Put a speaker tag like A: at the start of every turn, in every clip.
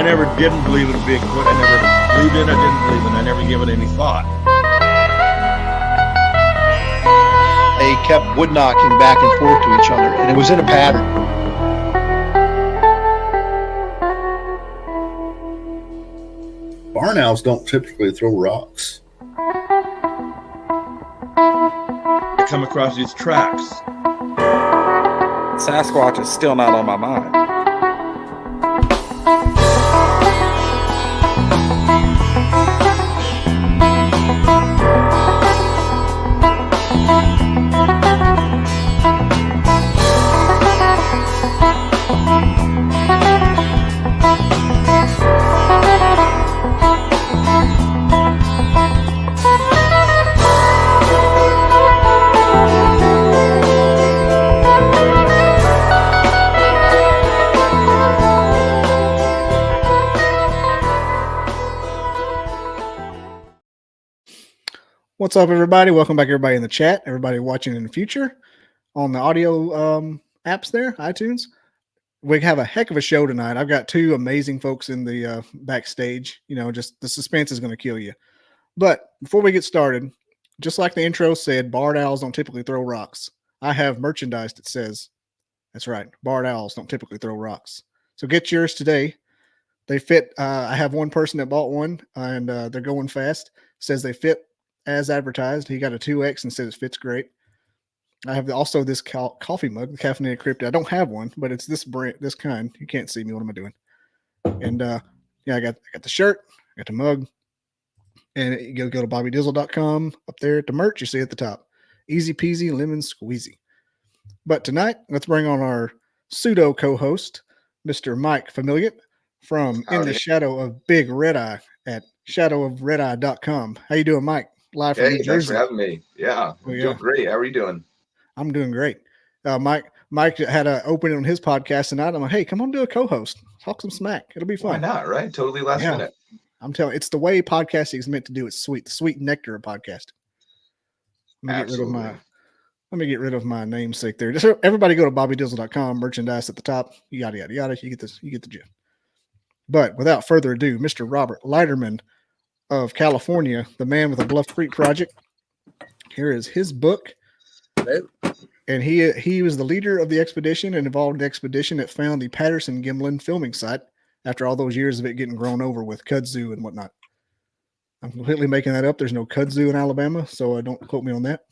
A: I never didn't believe in Bigfoot. I never believed in it, I didn't believe in it. I never give it any thought.
B: They kept wood knocking back and forth to each other, and it was in a pattern.
C: Barn owls don't typically throw rocks.
A: I come across these tracks.
D: Sasquatch is still not on my mind.
E: What's up, everybody? Welcome back, everybody in the chat, everybody watching in the future on the audio apps there, iTunes. We have a heck of a show tonight. I've got two amazing folks in the backstage. You know, just the suspense is going to kill you. But before we get started, just like the intro said, barred owls don't typically throw rocks. I have merchandise that says, that's right, barred owls don't typically throw rocks. So get yours today. They fit. I have one person that bought one, and they're going fast. Says they fit as advertised. He got a 2X and says it fits great. I have also this coffee mug, the Caffeinated Cryptid. I don't have one, but it's this brand, this kind. You can't see me. What am I doing? And yeah, I got the shirt, I got the mug, and you go to bobbydizzle.com. Up there at the merch, you see at the top. Easy peasy, lemon squeezy. But tonight, let's bring on our pseudo co-host, Mr. Mike Familant from In the Shadow of Big Red Eye at shadowofredeye.com. How you doing, Mike? Live from New Jersey.
F: Thanks for having me. Yeah, I'm doing great. How are you doing?
E: I'm doing great. Mike had an opening on his podcast tonight. I'm like, hey, come on, do a co-host. Talk some smack. It'll be fun.
F: Why not, right? Totally last minute.
E: I'm telling you, it's the way podcasting is meant to do. It's sweet, the sweet nectar of podcasting. Let me get rid of my namesake there. Just everybody go to bobbydizzle.com, merchandise at the top, yada, yada, yada. You get the gist. But without further ado, Mr. Robert Lighterman of California, the man with the Bluff Creek Project. Here is his book.
G: Hello.
E: And he was the leader of the expedition and involved in the expedition that found the Patterson Gimlin filming site after all those years of it getting grown over with kudzu and whatnot. I'm completely making that up. There's no kudzu in Alabama, so don't quote me on that.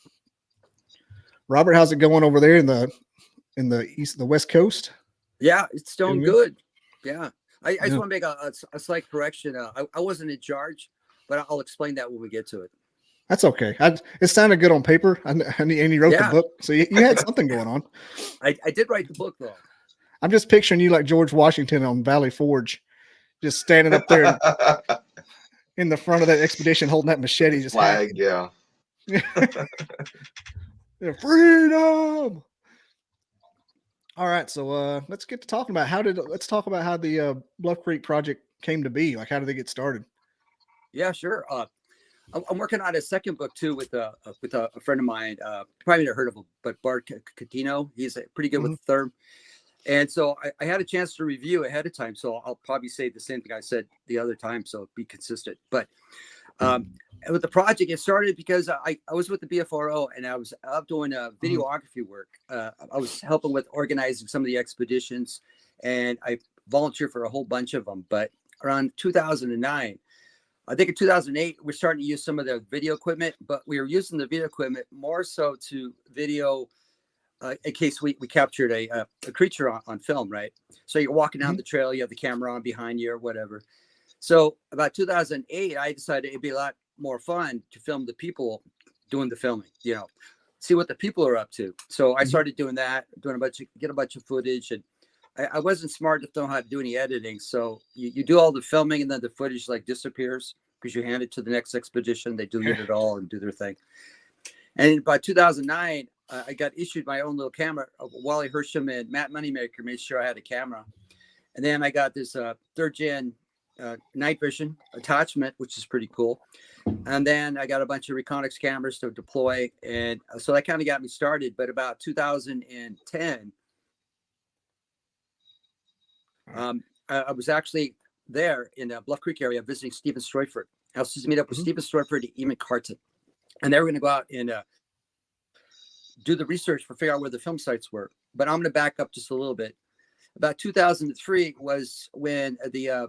E: Robert, how's it going over there in the West Coast?
G: Yeah, it's doing good. Yeah. I just want to make a slight correction. I wasn't in charge, but I'll explain that when we get to it.
E: That's okay. It sounded good on paper, and he wrote the book, so you had something going on.
G: I did write the book, though.
E: I'm just picturing you like George Washington on Valley Forge, just standing up there in the front of that expedition, holding that machete. Just
F: flag, yeah.
E: Freedom. All right, so let's get to talking about let's talk about how the Bluff Creek Project came to be. Like, how did they get started?
G: Yeah, sure. I'm working on a second book too with a friend of mine. Probably never heard of him, but Bart Catino. He's pretty good with the term. And so I had a chance to review ahead of time. So I'll probably say the same thing I said the other time. So be consistent. But with the project, it started because I was with the BFRO and I was up doing videography work. I was helping with organizing some of the expeditions, and I volunteered for a whole bunch of them. But around 2009, I think in 2008, we're starting to use some of the video equipment, but we were using the video equipment more so to video in case we captured a creature on film, right? So you're walking down the trail, you have the camera on behind you or whatever. So about 2008, I decided it'd be a lot more fun to film the people doing the filming, see what the people are up to. So I started doing that, get a bunch of footage, and I wasn't smart enough to know how to do any editing. So you do all the filming and then the footage like disappears because you hand it to the next expedition. They delete it all and do their thing. And by 2009, I got issued my own little camera. Wally Hersham and Matt Moneymaker made sure I had a camera. And then I got this third gen night vision attachment, which is pretty cool. And then I got a bunch of Reconyx cameras to deploy. And so that kind of got me started. But about 2010, I was actually there in the Bluff Creek area visiting Stephen Stroyford. I was to meet up with Stephen Stroyford and Ian Carton. And they were going to go out and do the research for figure out where the film sites were. But I'm going to back up just a little bit. About 2003 was when the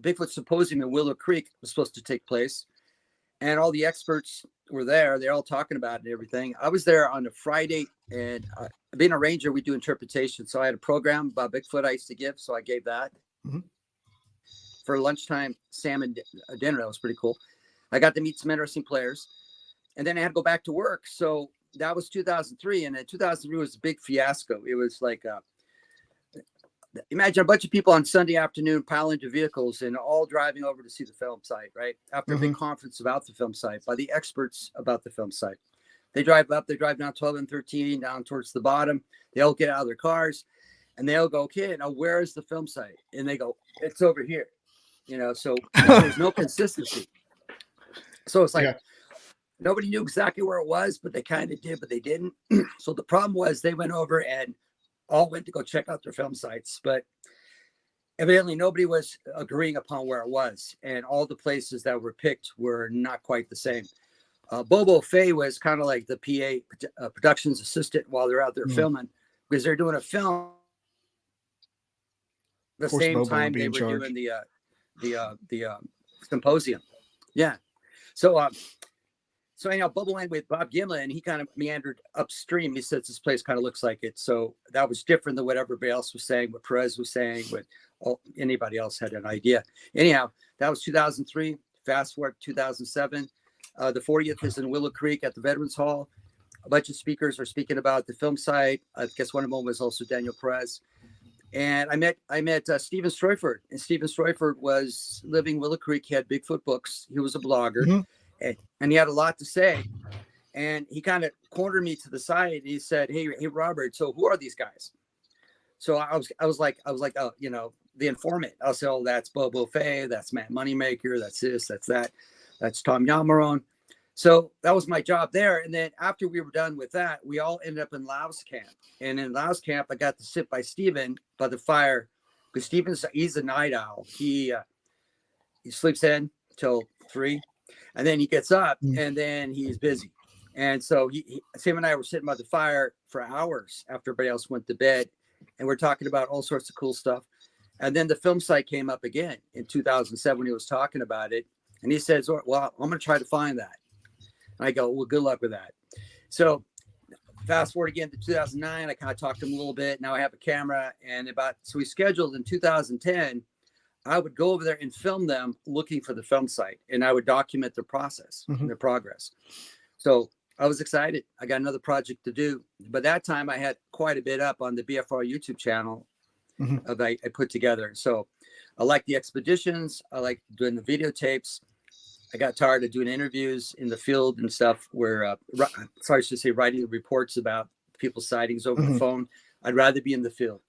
G: Bigfoot Symposium in Willow Creek was supposed to take place. And all the experts were there. They're all talking about it and everything. I was there on a Friday, and being a ranger, we do interpretation. So I had a program about Bigfoot I used to give. So I gave that. For lunchtime salmon dinner. That was pretty cool. I got to meet some interesting players. And then I had to go back to work. So that was 2003. And then 2003 was a big fiasco. It was like, imagine a bunch of people on Sunday afternoon pile into vehicles and all driving over to see the film site, right? After a big conference about the film site by the experts about the film site. They drive up, they drive down 12 and 13 down towards the bottom. They all get out of their cars and they'll go, okay, now where is the film site? And they go, it's over here. You know, so there's no consistency. So it's like nobody knew exactly where it was, but they kind of did, but they didn't. So the problem was they went over and all went to go check out their film sites, but evidently nobody was agreeing upon where it was. And all the places that were picked were not quite the same. Bobo Fay was kind of like the PA productions assistant while they're out there filming, because they're doing a film the same
E: Bobo
G: time they were doing the symposium. Yeah. So anyhow, Bubba went with Bob Gimlin, and he kind of meandered upstream. He says this place kind of looks like it. So that was different than what everybody else was saying, what Perez was saying, what anybody else had an idea. Anyhow, that was 2003. Fast forward to 2007. The 40th is in Willow Creek at the Veterans Hall. A bunch of speakers are speaking about the film site. I guess one of them was also Daniel Perez. And I met Stephen Stroyford, and Stephen Stroyford was living in Willow Creek. He had Bigfoot books. He was a blogger, and he had a lot to say. And he kind of cornered me to the side. And he said, "Hey, Robert. So who are these guys?" So I was like, oh, you know, the informant. I'll say, "Oh, that's Bobo Fay. That's Matt Moneymaker. That's this. That's that. That's Tom Yamarone." So that was my job there. And then after we were done with that, we all ended up in Laos camp. And in Laos camp, I got to sit by Stephen by the fire, because he's a night owl. He sleeps in till 3, and then he gets up and then he's busy. And so Sam and I were sitting by the fire for hours after everybody else went to bed. And we're talking about all sorts of cool stuff. And then the film site came up again in 2007 when he was talking about it. And he says, "Well, I'm going to try to find that." And I go, "Well, good luck with that." So fast forward again to 2009, I kind of talked to him a little bit. Now I have a camera, and so we scheduled in 2010, I would go over there and film them looking for the film site, and I would document their process and their progress. So I was excited. I got another project to do, but that time I had quite a bit up on the BFR YouTube channel I put together. So I like the expeditions. I like doing the videotapes. I got tired of doing interviews in the field and stuff where, writing the reports about people's sightings over the phone. I'd rather be in the field.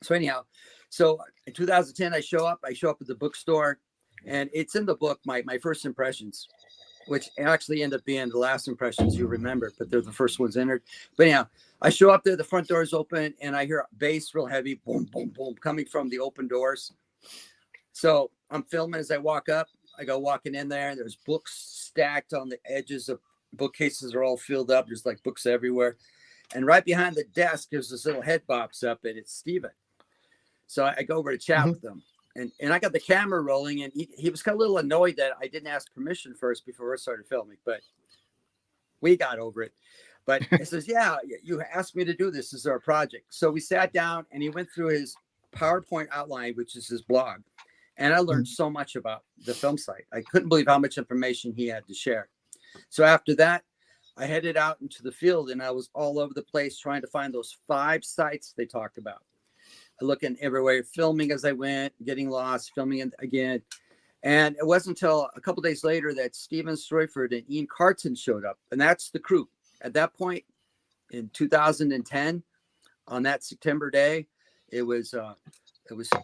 G: So anyhow, so in 2010, I show up at the bookstore, and it's in the book, my first impressions, which actually end up being the last impressions you remember, but they're the first ones entered. But anyhow, I show up there, the front door is open, and I hear bass real heavy, boom, boom, boom, coming from the open doors. So I'm filming as I walk up. I go walking in there, and there's books stacked on the edges of bookcases are all filled up. There's like books everywhere. And right behind the desk, there's this little head pops up, and it's Steven. So I go over to chat with him, and I got the camera rolling, and he was kind of a little annoyed that I didn't ask permission first before I started filming, but we got over it. But he says, "Yeah, you asked me to do this. This is our project." So we sat down, and he went through his PowerPoint outline, which is his blog. And I learned so much about the film site. I couldn't believe how much information he had to share. So after that, I headed out into the field, and I was all over the place trying to find those 5 sites they talked about. Looking everywhere, filming as I went, getting lost, filming again. And it wasn't until a couple days later that Stephen Stroyford and Ian Carton showed up. And that's the crew. At that point in 2010, on that September day, it was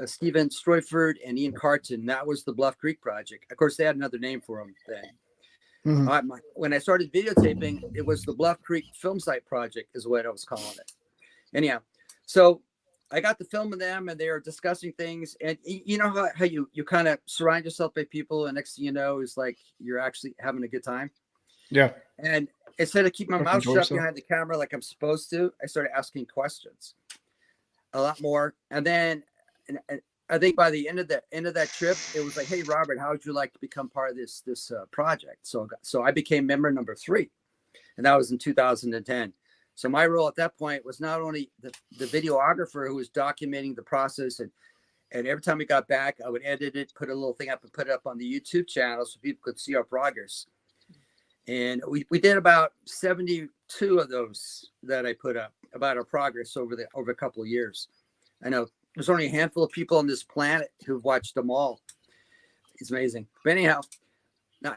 G: Stephen Stroyford and Ian Carton. That was the Bluff Creek Project. Of course, they had another name for them then. When I started videotaping, it was the Bluff Creek Film Site Project is what I was calling it. Anyhow, so I got to film with them, and they were discussing things. And you know how you kind of surround yourself by people, and next thing you know, is like you're actually having a good time.
E: Yeah.
G: And instead of keeping my mouth shut behind the camera like I'm supposed to, I started asking questions a lot more. And then and I think by the end of that trip, it was like, hey, Robert, how would you like to become part of this project? So I became member number 3, and that was in 2010. So my role at that point was not only the videographer who was documenting the process, and every time we got back, I would edit it, put a little thing up, and put it up on the YouTube channel so people could see our progress. And we did about 72 of those that I put up about our progress over a couple of years. I know there's only a handful of people on this planet who've watched them all. It's amazing. But anyhow,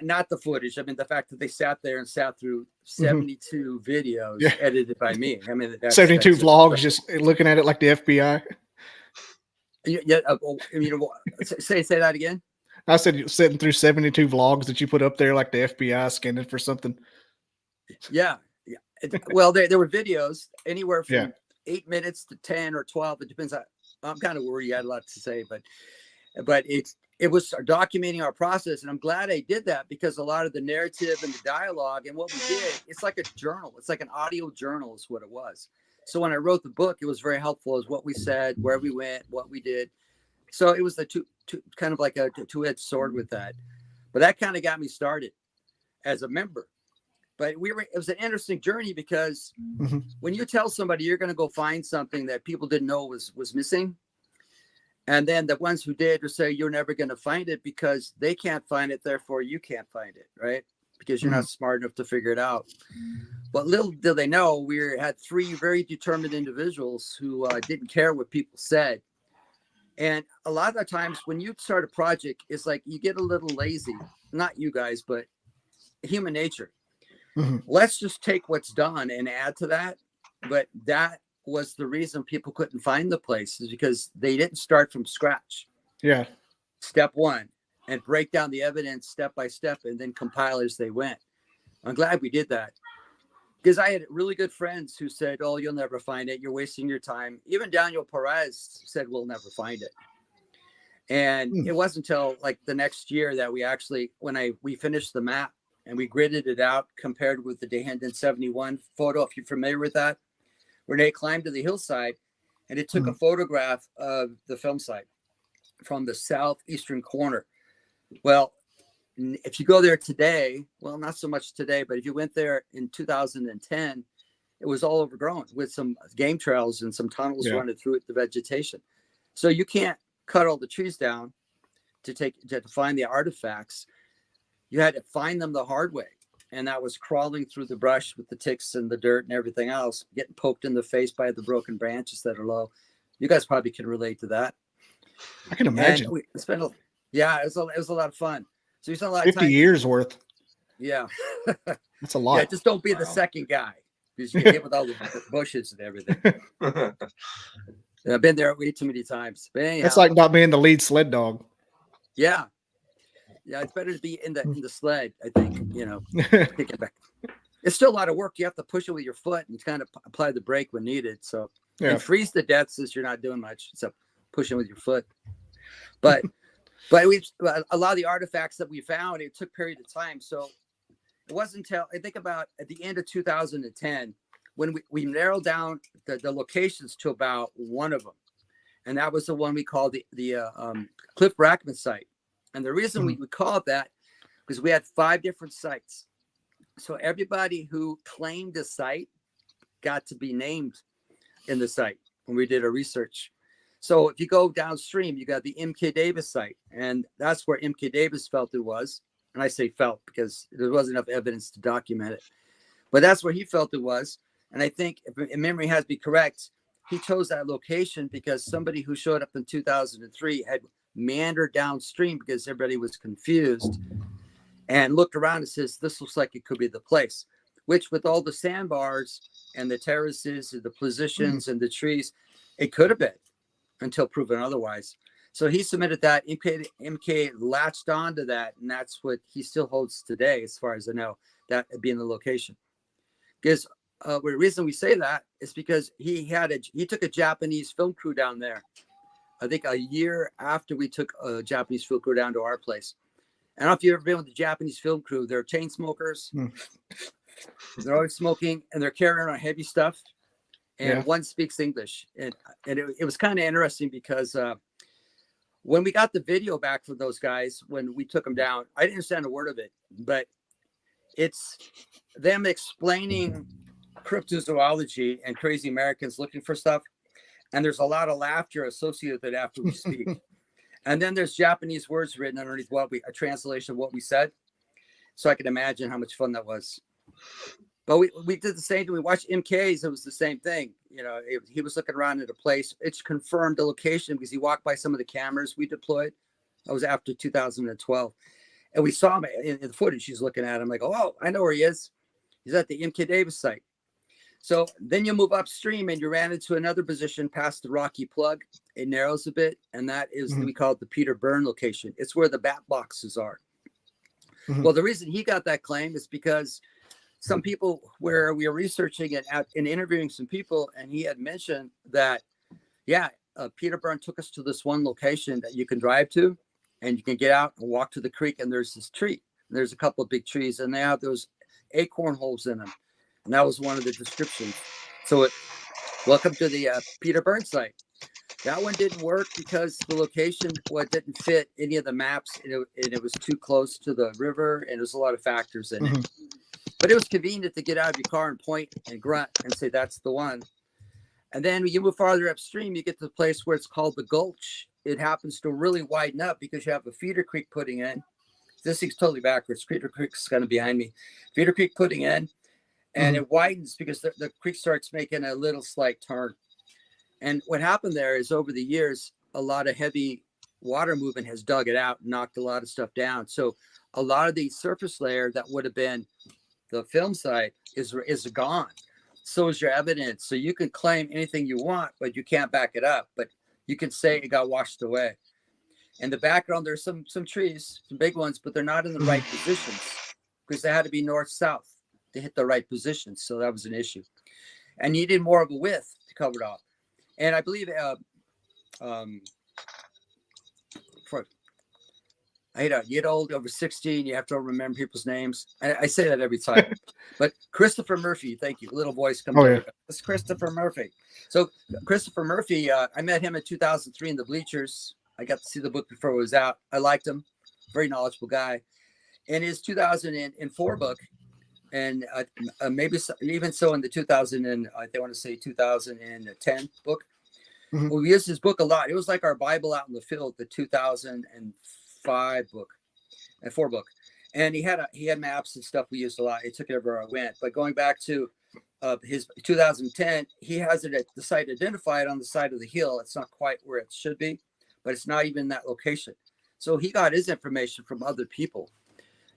G: not the footage. I mean, the fact that they sat there and sat through 72 videos edited by me. I mean,
E: 72 vlogs, just looking at it like the FBI.
G: Yeah. Say that again.
E: I said you're sitting through 72 vlogs that you put up there like the FBI scanning for something. Yeah.
G: Well, there were videos anywhere from 8 minutes to 10 or 12. It depends. I'm kind of worried. I had a lot to say, but it was documenting our process. And I'm glad I did that, because a lot of the narrative and the dialogue and what we did, it's like a journal. It's like an audio journal is what it was. So when I wrote the book, it was very helpful as what we said, where we went, what we did. So it was the two kind of like a two-edged sword with that. But that kind of got me started as a member. But it was an interesting journey, because when you tell somebody you're going to go find something that people didn't know was missing, and then the ones who did will say you're never going to find it because they can't find it, therefore you can't find it, right? Because you're not smart enough to figure it out. But little did they know, we had 3 very determined individuals who didn't care what people said. And a lot of the times when you start a project, it's like you get a little lazy. Not you guys, but human nature. Let's just take what's done and add to that. But that was the reason people couldn't find the place, is because they didn't start from scratch.
E: Yeah.
G: Step 1, and break down the evidence step by step, and then compile as they went. I'm glad we did that, because I had really good friends who said, oh, you'll never find it. You're wasting your time. Even Daniel Perez said, we'll never find it. And it wasn't until like the next year that we actually, we finished the map and we gridded it out, compared with the Dehendon 71 photo, if you're familiar with that, where they climbed to the hillside, and it took a photograph of the film site from the southeastern corner. Well, if you go there today, well, not so much today, but if you went there in 2010, it was all overgrown with some game trails and some tunnels running through it, the vegetation. So you can't cut all the trees down to find the artifacts. You had to find them the hard way. And that was crawling through the brush with the ticks and the dirt and everything else, getting poked in the face by the broken branches that are low. You guys probably can relate to that.
E: I can imagine.
G: And we spent it was a lot of fun. So we spent a lot
E: 50
G: of time.
E: years worth.
G: Yeah.
E: That's a lot.
G: Yeah, just don't be the second guy, because you get hit with all the bushes and everything. I've been there way too many times. But anyhow,
E: it's like not being the lead sled dog.
G: Yeah. Yeah, it's better to be in the sled, I think, take it back. It's still a lot of work. You have to push it with your foot and kind of apply the brake when needed. So and freeze to death since you're not doing much. So pushing with your foot. But a lot of the artifacts that we found, it took a period of time. So it wasn't until I think about at the end of 2010 when we narrowed down the locations to about one of them. And that was the one we called the Cliff Rackman site. And the reason we call it that, because we had 5 different sites. So everybody who claimed a site got to be named in the site when we did our research. So if you go downstream, you got the M.K. Davis site, and that's where M.K. Davis felt it was. And I say felt because there wasn't enough evidence to document it. But that's where he felt it was. And I think, if memory has to be correct, he chose that location because somebody who showed up in 2003 had meandered downstream because everybody was confused and looked around and says, this looks like it could be the place, which with all the sandbars and the terraces and the positions and the trees, it could have been until proven otherwise. So he submitted that. MK latched onto that, and that's what he still holds today, as far as I know, that being the location. Because the reason we say that is because he took a Japanese film crew down there. I think a year after we took a Japanese film crew down to our place. I don't know if you've ever been with the Japanese film crew. They're chain smokers. They're always smoking, and they're carrying around heavy stuff. And one speaks English. And it was kind of interesting because when we got the video back from those guys, when we took them down, I didn't understand a word of it, but it's them explaining cryptozoology and crazy Americans looking for stuff. And there's a lot of laughter associated with it after we speak. And then there's Japanese words written underneath a translation of what we said. So I can imagine how much fun that was. But we did the same thing. We watched MK's. It was the same thing. You know, he was looking around at a place. It's confirmed the location because he walked by some of the cameras we deployed. That was after 2012. And we saw him in the footage. He's looking at him like, oh, I know where he is. He's at the MK Davis site. So then you move upstream and you ran into another position past the Rocky Plug. It narrows a bit. And that is, we call it the Peter Byrne location. It's where the bat boxes are. Well, the reason he got that claim is because some people, where we were researching it and interviewing some people, and he had mentioned that, Peter Byrne took us to this one location that you can drive to, and you can get out and walk to the creek, and there's this tree. There's a couple of big trees, and they have those acorn holes in them. And that was one of the descriptions. So welcome to the Peter Byrne site. That one didn't work because the location didn't fit any of the maps, and it was too close to the river, and there's a lot of factors in it. But it was convenient to get out of your car and point and grunt and say, that's the one. And then when you move farther upstream, you get to the place where it's called the Gulch. It happens to really widen up because you have a feeder creek putting in. This thing's totally backwards. Feeder Creek's kind of behind me. Feeder Creek putting in, and it widens because the creek starts making a little slight turn. And what happened there is over the years, a lot of heavy water movement has dug it out and knocked a lot of stuff down. So a lot of the surface layer that would have been the film site is gone. So is your evidence. So you can claim anything you want, but you can't back it up. But you can say it got washed away. In the background, there's some trees, some big ones, but they're not in the right positions because they had to be north-south to hit the right positions. So that was an issue. And you needed more of a width to cover it off. And I believe you get old, over 16, you have to remember people's names. I say that every time. But Christopher Murphy, thank you. A little voice comes over. It's Christopher Murphy. So Christopher Murphy, I met him in 2003 in the bleachers. I got to see the book before it was out. I liked him. Very knowledgeable guy. In his 2004 book, and maybe even so in the 2010 book, we used his book a lot. It was like our Bible out in the field, the 2005 book and 4 book. And he had maps and stuff we used a lot. He took it everywhere I went. But going back to his 2010, he has it at the site identified on the side of the hill. It's not quite where it should be, but it's not even that location. So he got his information from other people.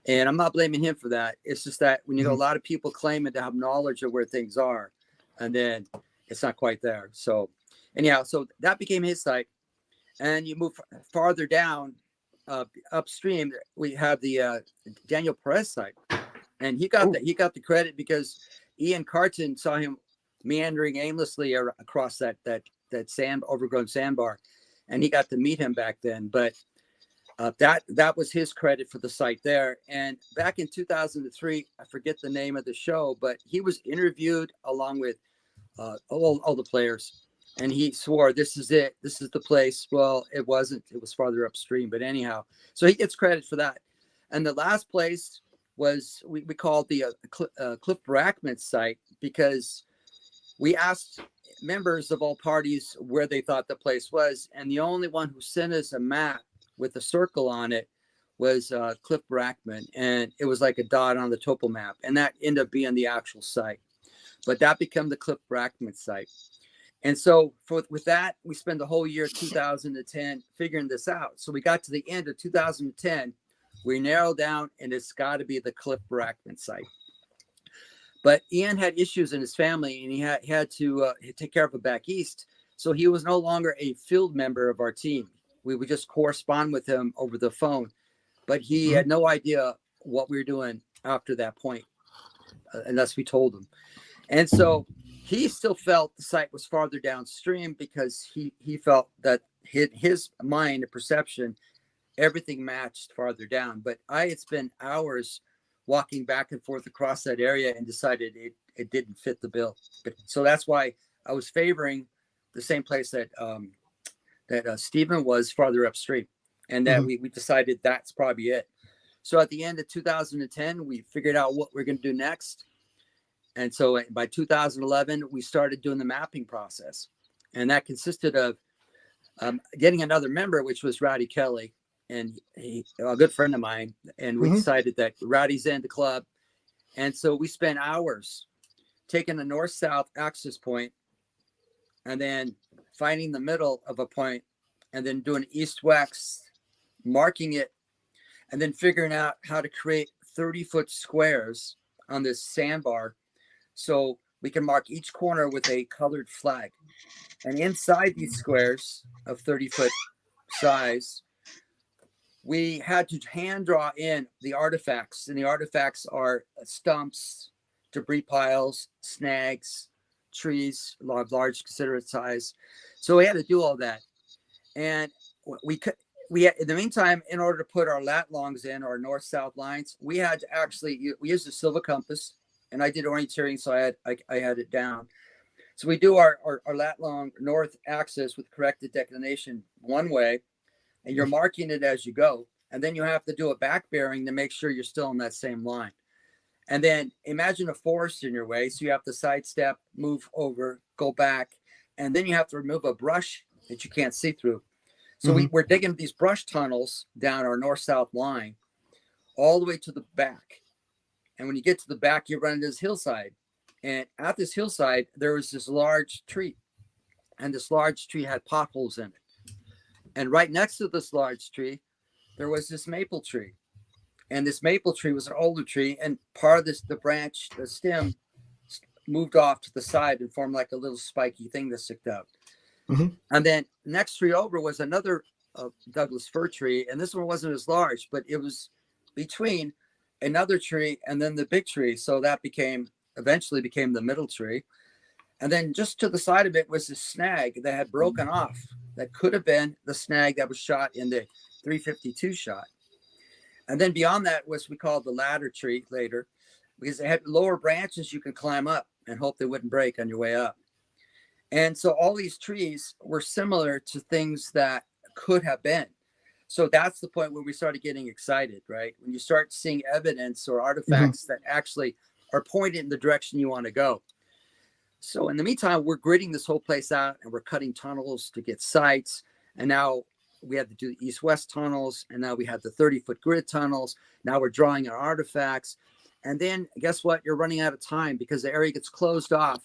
G: And I'm not blaming him for that. It's just that when you got a lot of people claiming to have knowledge of where things are, and then it's not quite there. So anyhow, so that became his site. And you move farther down upstream, we have the Daniel Perez site. And he got the credit because Ian Carton saw him meandering aimlessly across that overgrown sandbar. And he got to meet him back then. But that was his credit for the site there. And back in 2003, I forget the name of the show, but he was interviewed along with all the players, and he swore, this is it, this is the place. Well, it wasn't. It was farther upstream, but anyhow, so he gets credit for that. And the last place was we called the Cliff Brackman site, because we asked members of all parties where they thought the place was, and the only one who sent us a map with a circle on it was Cliff Brackman, and it was like a dot on the topo map, and that ended up being the actual site. But that became the Cliff Brackman site. And so with that, we spent the whole year 2010 figuring this out. So we got to the end of 2010, we narrowed down, and it's got to be the Cliff Brackman site. But Ian had issues in his family, and he had to take care of it back east. So he was no longer a field member of our team. We would just correspond with him over the phone, but he had no idea what we were doing after that point, unless we told him. And so he still felt the site was farther downstream because he felt that his mind and perception, everything matched farther down. But I had spent hours walking back and forth across that area and decided it didn't fit the bill. So that's why I was favoring the same place that Stephen was farther upstream, and that we decided that's probably it. So at the end of 2010, we figured out what we're going to do next. And so by 2011, we started doing the mapping process. And that consisted of getting another member, which was Rowdy Kelly, and a good friend of mine. And we decided that Rowdy's in the club. And so we spent hours taking a north-south axis point and then finding the middle of a point and then doing east-west, marking it, and then figuring out how to create 30-foot squares on this sandbar so we can mark each corner with a colored flag. And inside these squares of 30-foot size, we had to hand draw in the artifacts. And the artifacts are stumps, debris piles, snags, trees, large considerate size. So we had to do all that. And we had, in the meantime, in order to put our lat longs in, our north-south lines, we had to we used a silver compass, and I did orienteering, so I had it down. So we do our lat long north axis with corrected declination one way, and you're marking it as you go. And then you have to do a back bearing to make sure you're still on that same line. And then imagine a forest in your way. So you have to sidestep, move over, go back, and then you have to remove a brush that you can't see through. So we're digging these brush tunnels down our north-south line all the way to the back. And when you get to the back, you run into this hillside. And at this hillside, there was this large tree. And this large tree had potholes in it. And right next to this large tree, there was this maple tree. And this maple tree was an older tree. And part of the branch, the stem, moved off to the side and formed like a little spiky thing that stuck out. And then next tree over was another Douglas fir tree. And this one wasn't as large, but it was between another tree and then the big tree. So that eventually became the middle tree. And then just to the side of it was this snag that had broken off. That could have been the snag that was shot in the 352 shot. And then beyond that was we called the ladder tree later, because it had lower branches you could climb up and hope they wouldn't break on your way up. And so all these trees were similar to things that could have been. So that's the point where we started getting excited, right? When you start seeing evidence or artifacts that actually are pointed in the direction you want to go. So in the meantime, we're gridding this whole place out and we're cutting tunnels to get sites. And now we had to do the east-west tunnels. And now we have the 30-foot grid tunnels. Now we're drawing our artifacts. And then guess what? You're running out of time because the area gets closed off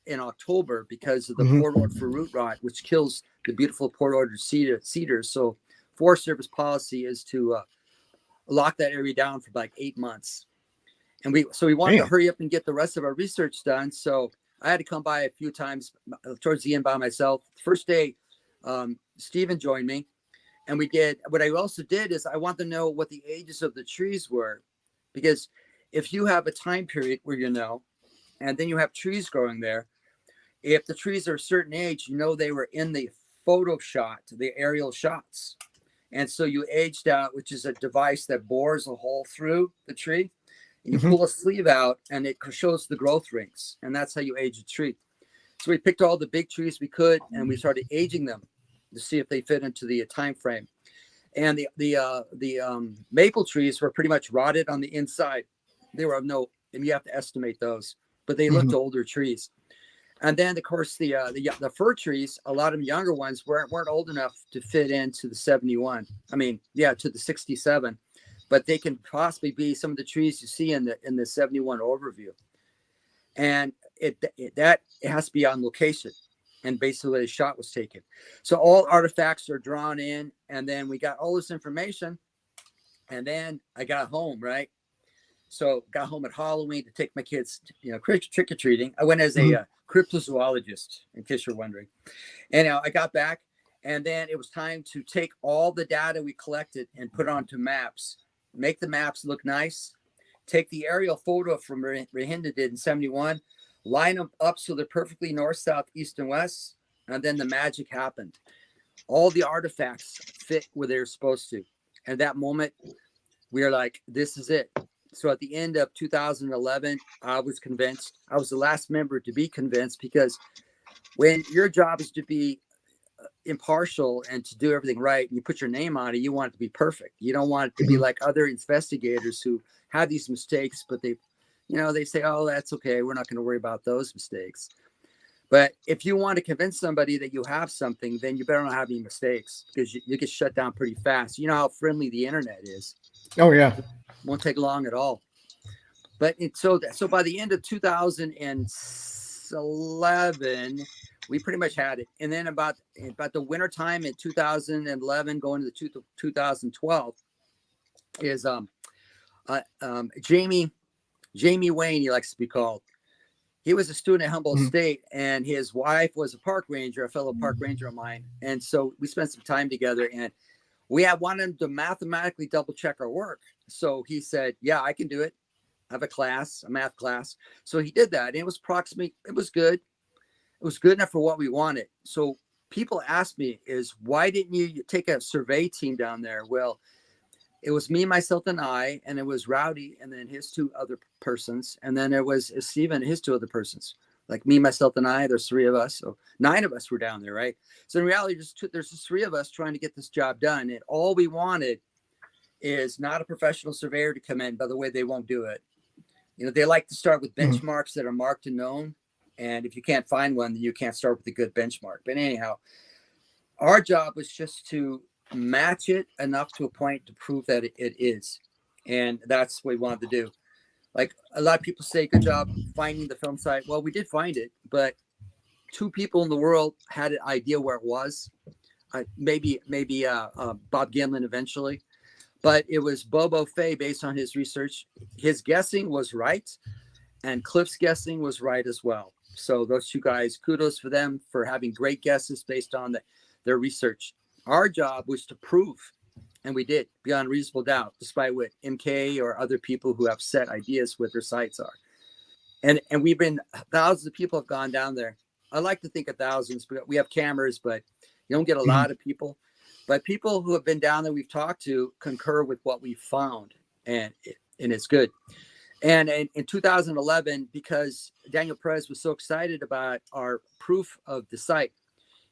G: in October because of the port order for root rot, which kills the beautiful port ordered cedars. So Forest Service policy is to lock that area down for like 8 months. And we wanted to hurry up and get the rest of our research done. So I had to come by a few times towards the end by myself. First day, Stephen joined me. And we did, what I also did is I want to know what the ages of the trees were. Because if you have a time period where you know, and then you have trees growing there, if the trees are a certain age, you know they were in the photo shot, the aerial shots. And so you aged out, which is a device that bores a hole through the tree. And you pull a sleeve out and it shows the growth rings. And that's how you age a tree. So we picked all the big trees we could and we started aging them to see if they fit into the time frame. And the maple trees were pretty much rotted on the inside. They were and you have to estimate those, but they looked older trees. And then, of course, the fir trees, a lot of them younger ones weren't old enough to fit into the 71. I mean, to the 67, but they can possibly be some of the trees you see in the 71 overview. And it has to be on location. And basically the shot was taken. So all artifacts are drawn in, and then we got all this information. And then I got home, right? So got home at Halloween to take my kids, trick-or-treating. I went as a cryptozoologist, in case you're wondering. And I got back, and then it was time to take all the data we collected and put onto maps, make the maps look nice, take the aerial photo from Rehinda did in 71, line them up so they're perfectly north, south, east, and west. And then the magic happened. All the artifacts fit where they're supposed to. And that moment, we were like, this is it. So at the end of 2011, I was convinced. I was the last member to be convinced, because when your job is to be impartial and to do everything right, and you put your name on it, you want it to be perfect. You don't want it to be like other investigators who have these mistakes, but they say, oh, that's okay, we're not going to worry about those mistakes. But if you want to convince somebody that you have something, then you better not have any mistakes, because you get shut down pretty fast. You know how friendly the internet is.
E: Oh yeah,
G: won't take long at all. But so by the end of 2011, we pretty much had it. And then about the winter time in 2011, going to 2012, is Jamie Wayne, he likes to be called. He was a student at Humboldt State, and his wife was a park ranger, a fellow park ranger of mine. And so we spent some time together, and we had wanted him to mathematically double check our work. So he said, yeah, I can do it. I have a math class. So he did that. And it was approximately, it was good. It was good enough for what we wanted. So people ask me why didn't you take a survey team down there? Well, it was me, myself, and I, and it was Rowdy, and then his two other persons. And then there was Steven and his two other persons. Like me, myself, and I, there's 3 of us. So 9 of us were down there, right? So in reality, there's just 3 of us trying to get this job done. And all we wanted is not a professional surveyor to come in. By the way, they won't do it. They like to start with benchmarks that are marked and known. And if you can't find one, then you can't start with a good benchmark. But anyhow, our job was just to match it enough to a point to prove that it is. And that's what we wanted to do. Like a lot of people say, good job finding the film site. Well, we did find it, but 2 people in the world had an idea where it was. Maybe Bob Gimlin eventually, but it was Bobo Fay based on his research. His guessing was right, and Cliff's guessing was right as well. So those 2 guys, kudos for them for having great guesses based on their research. Our job was to prove, and we did, beyond reasonable doubt, despite what MK or other people who have set ideas what their sites are. And we've been, thousands of people have gone down there. I like to think of thousands, but we have cameras, but you don't get a lot of people. But people who have been down there we've talked to concur with what we found, and it's good. And in 2011, because Daniel Perez was so excited about our proof of the site,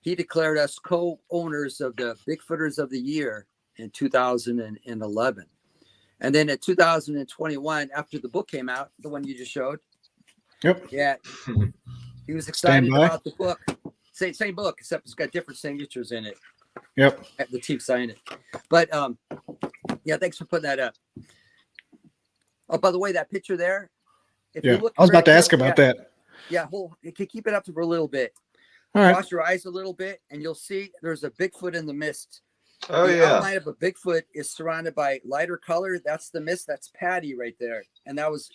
G: he declared us co-owners of the Bigfooters of the Year in 2011. And then in 2021, after the book came out, the one you just showed. Yep. Yeah. He was excited about the book. Same book, except it's got different signatures in it.
E: Yep.
G: The team signed it. But yeah, thanks for putting that up. Oh, by the way, that picture there.
E: I was about to ask about that.
G: Yeah, keep it up for a little bit.
E: All right.
G: Cross your eyes a little bit, and you'll see there's a Bigfoot in the mist.
F: Oh,
G: the
F: yeah.
G: outline of a Bigfoot is surrounded by lighter color. That's the mist. That's Patty right there. And that was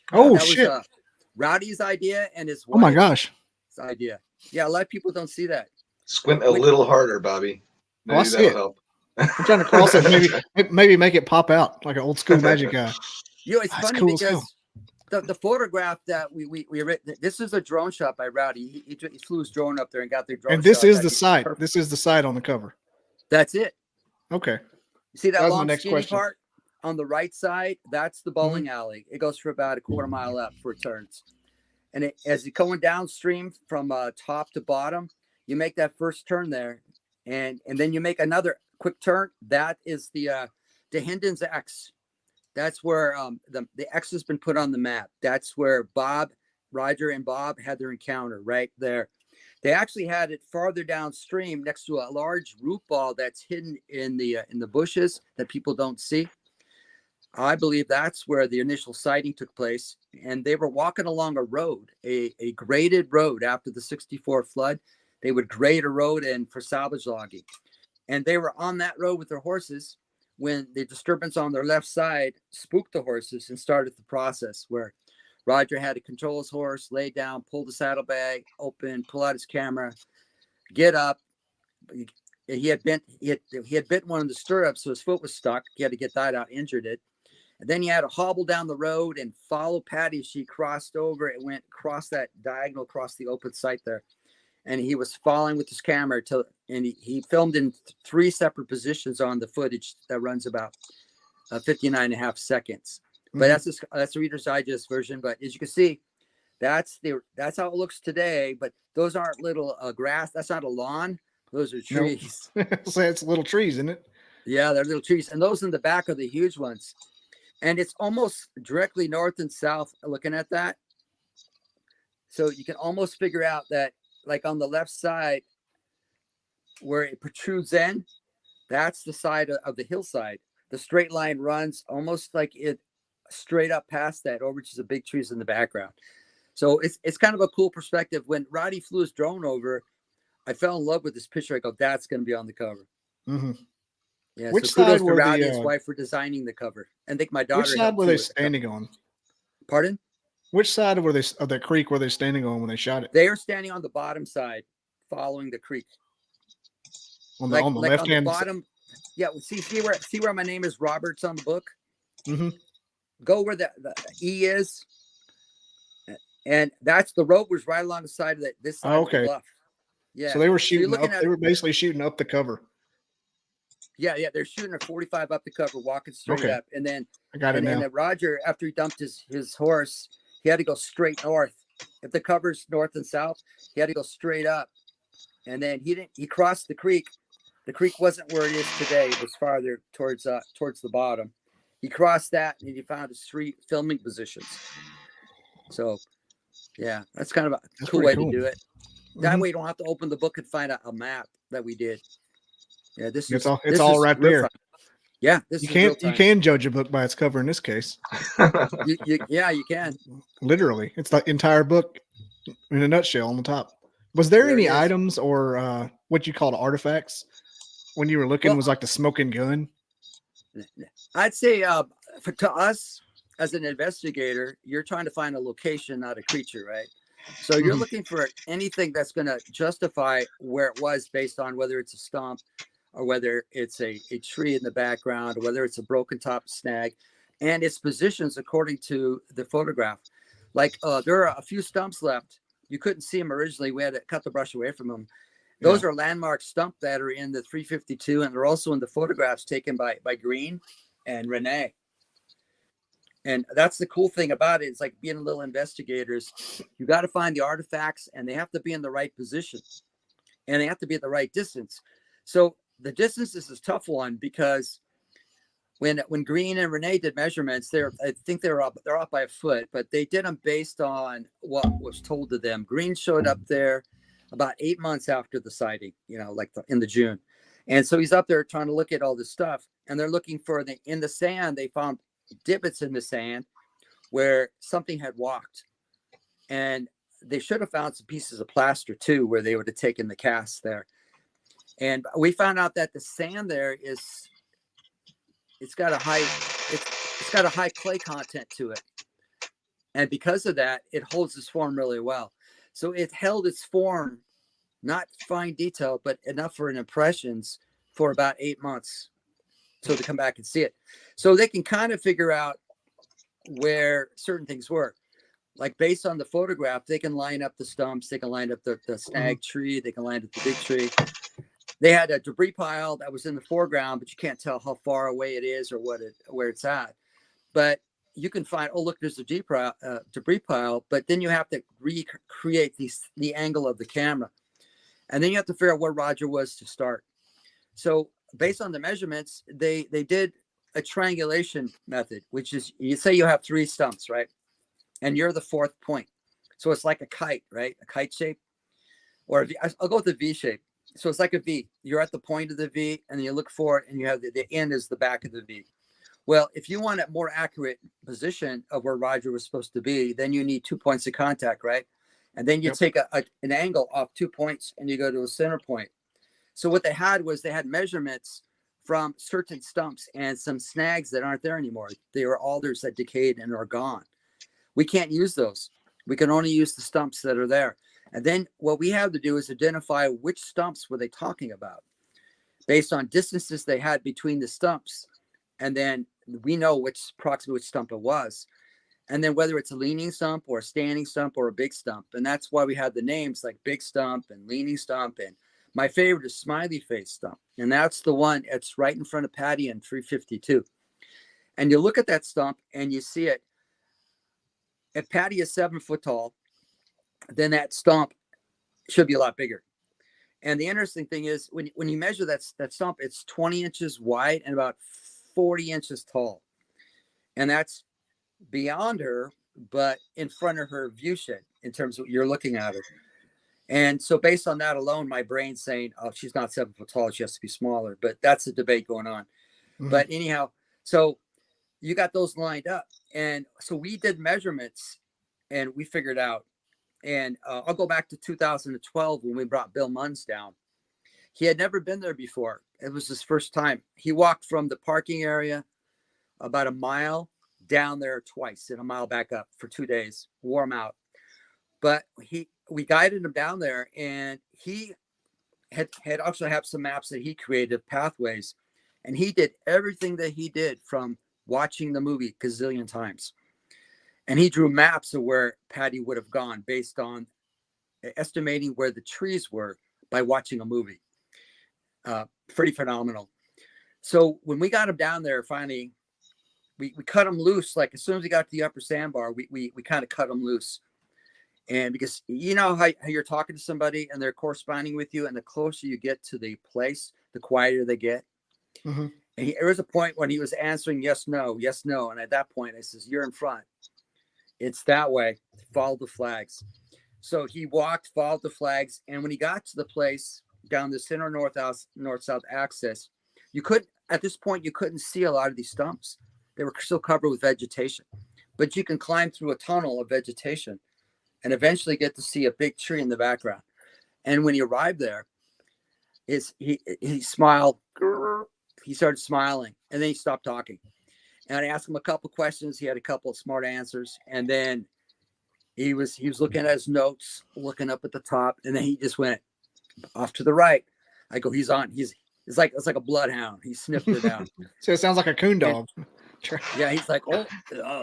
G: Rowdy's idea and his wife's
E: oh my gosh
G: idea. Yeah, a lot of people don't see that.
F: Squint a little harder, Bobby. Maybe that'll help.
E: I'm trying to cross it. Maybe make it pop out like an old school magic guy.
G: It's funny cool because the photograph that we this is a drone shot by Rowdy. He flew his drone up there and got their drone.
E: And this
G: shot.
E: is the site. Perfect. This is the site on the cover.
G: That's it.
E: Okay.
G: You see that long skinny part on the right side? That's the bowling alley. It goes for about a quarter mile up before it turns. And as you're going downstream from top to bottom, you make that first turn there, and then you make another quick turn. That is the Hendon's X. That's where the X has been put on the map. That's where Roger and Bob had their encounter right there. They actually had it farther downstream next to a large root ball that's hidden in the bushes that people don't see. I believe that's where the initial sighting took place. And they were walking along a road, a graded road after the 64 flood. They would grade a road in for salvage logging. And they were on that road with their horses when the disturbance on their left side spooked the horses and started the process where Roger had to control his horse, lay down, pull the saddlebag open, pull out his camera, get up. He had bent one of the stirrups, so his foot was stuck. He had to get that out, injured it. And then you had to hobble down the road and follow Patty. She crossed over and went across that diagonal, across the open site there. And he was following with his camera and he filmed in 3 separate positions on the footage that runs about 59 and a half seconds. But that's the Reader's Digest version. But as you can see, that's how it looks today. But those aren't little grass. That's not a lawn. Those are trees.
E: Nope. So it's little trees, isn't it?
G: Yeah, they're little trees. And those in the back are the huge ones. And it's almost directly north and south looking at that. So you can almost figure out that, like on the left side where it protrudes in, that's the side of the hillside. The straight line runs almost like it straight up past that over to the big trees in the background. So it's kind of a cool perspective. When Roddy flew his drone over, I fell in love with this picture. I go, that's going to be on the cover.
E: Mm-hmm.
G: Yeah.
E: Which
G: so kudos
E: side
G: to
E: were
G: Roddy
E: the,
G: and his wife for designing the cover. And I think my daughter.
E: Which side were they standing on?
G: Pardon?
E: Which side of the creek were they standing on when they shot it?
G: They are standing on the bottom side, following the creek.
E: On the left hand
G: bottom. Yeah. See where my name is Roberts on the book.
E: Mm-hmm.
G: Go where the E is, and that's the road was right along the side of this side of the bluff. Yeah.
E: So they were shooting up. They were basically shooting up the cover.
G: Yeah, they're shooting a 45 up the cover, walking straight up, and then
E: I got it now.
G: And then Roger, after he dumped his horse, he had to go straight north. If the cover's north and south, he had to go straight up, and then he crossed the creek. The creek wasn't where it is today; it was farther towards the bottom. He crossed that, and he found his 3 filming positions. So, yeah, that's kind of a cool way to do it. That way, you don't have to open the book and find a map that we did. Yeah, it's
E: all right there.
G: Fun. Yeah,
E: you can judge a book by its cover in this case.
G: you can.
E: Literally, it's the entire book in a nutshell on the top. Was there any items or what you called artifacts when you were looking? Was like the smoking gun?
G: I'd say to us as an investigator, you're trying to find a location, not a creature, right? So you're looking for anything that's going to justify where it was based on whether it's a stump or whether it's a tree in the background, or whether it's a broken top snag, and its positions according to the photograph. Like there are a few stumps left. You couldn't see them originally. We had to cut the brush away from them. Those are landmark stump that are in the 352, and they're also in the photographs taken by Green and Renee. And that's the cool thing about it. It's like being little investigators. You got to find the artifacts, and they have to be in the right position, and they have to be at the right distance. So the distance is a tough one because when Green and Renee did measurements, I think they're off by a foot, but they did them based on what was told to them. Green showed up there about 8 months after the sighting, in the June. And so he's up there trying to look at all this stuff, and they're looking for in the sand. They found divots in the sand where something had walked, and they should have found some pieces of plaster too, where they would have taken the cast there. And we found out that the sand there it's got a high clay content to it. And because of that, it holds its form really well. So it held its form, not fine detail, but enough for an impressions for about 8 months. So to come back and see it. So they can kind of figure out where certain things were. Like based on the photograph, they can line up the stumps, they can line up the snag tree, they can line up the big tree. They had a debris pile that was in the foreground, but you can't tell how far away it is or where it's at. But you can find, oh, look, there's a debris pile, but then you have to recreate the angle of the camera. And then you have to figure out where Roger was to start. So based on the measurements, they did a triangulation method, which is, you say you have 3 stumps, right? And you're the 4th point. So it's like a kite, right? A kite shape. Or I'll go with the V shape. So it's like a V. You're at the point of the V, and you look for it, and you have the end is the back of the V. Well, if you want a more accurate position of where Roger was supposed to be, then you need 2 points of contact, right? And then you take an angle off 2 points, and you go to a center point. So what they had measurements from certain stumps and some snags that aren't there anymore. They were alders that decayed and are gone. We can't use those. We can only use the stumps that are there. And then what we have to do is identify which stumps were they talking about based on distances they had between the stumps. And then we know approximately which stump it was. And then whether it's a leaning stump or a standing stump or a big stump. And that's why we had the names like Big Stump and Leaning Stump. And my favorite is Smiley Face Stump. And that's the one that's right in front of Patty and 352. And you look at that stump and you see it. If Patty is 7 foot tall, then that stump should be a lot bigger. And the interesting thing is when you measure that stump, it's 20 inches wide and about 40 inches tall. And that's beyond her, but in front of her view shed in terms of you're looking at her. And so based on that alone, my brain's saying, oh, she's not 7 foot tall. She has to be smaller. But that's a debate going on. Mm-hmm. But anyhow, so you got those lined up. And so we did measurements and we figured out. And I'll go back to 2012 when we brought Bill Munns down. He had never been there before. It was his first time. He walked from the parking area about a mile down there twice and a mile back up for 2 days, warm out. But we guided him down there, and he had also have some maps that he created, pathways, and he did everything that he did from watching the movie gazillion times. And he drew maps of where Patty would have gone based on estimating where the trees were by watching a movie. Pretty phenomenal. So when we got him down there, finally, we cut him loose. Like as soon as we got to the upper sandbar, we kind of cut him loose. And because you know how you're talking to somebody and they're corresponding with you, and the closer you get to the place, the quieter they get. Mm-hmm. And there was a point when he was answering yes, no. And at that point, I says, you're in front. It's that way. Follow the flags. So he walked, followed the flags. And when he got to the place down the center north-south axis, at this point, you couldn't see a lot of these stumps. They were still covered with vegetation, but you can climb through a tunnel of vegetation and eventually get to see a big tree in the background. And when he arrived there, he smiled. He started smiling, and then he stopped talking. And I asked him a couple questions. He had a couple of smart answers, and then he was looking at his notes, looking up at the top, and then he just went off to the right. I go, he's on. It's like a bloodhound. He sniffed it out.
E: So it sounds like a coon dog.
G: Yeah, he's like, oh,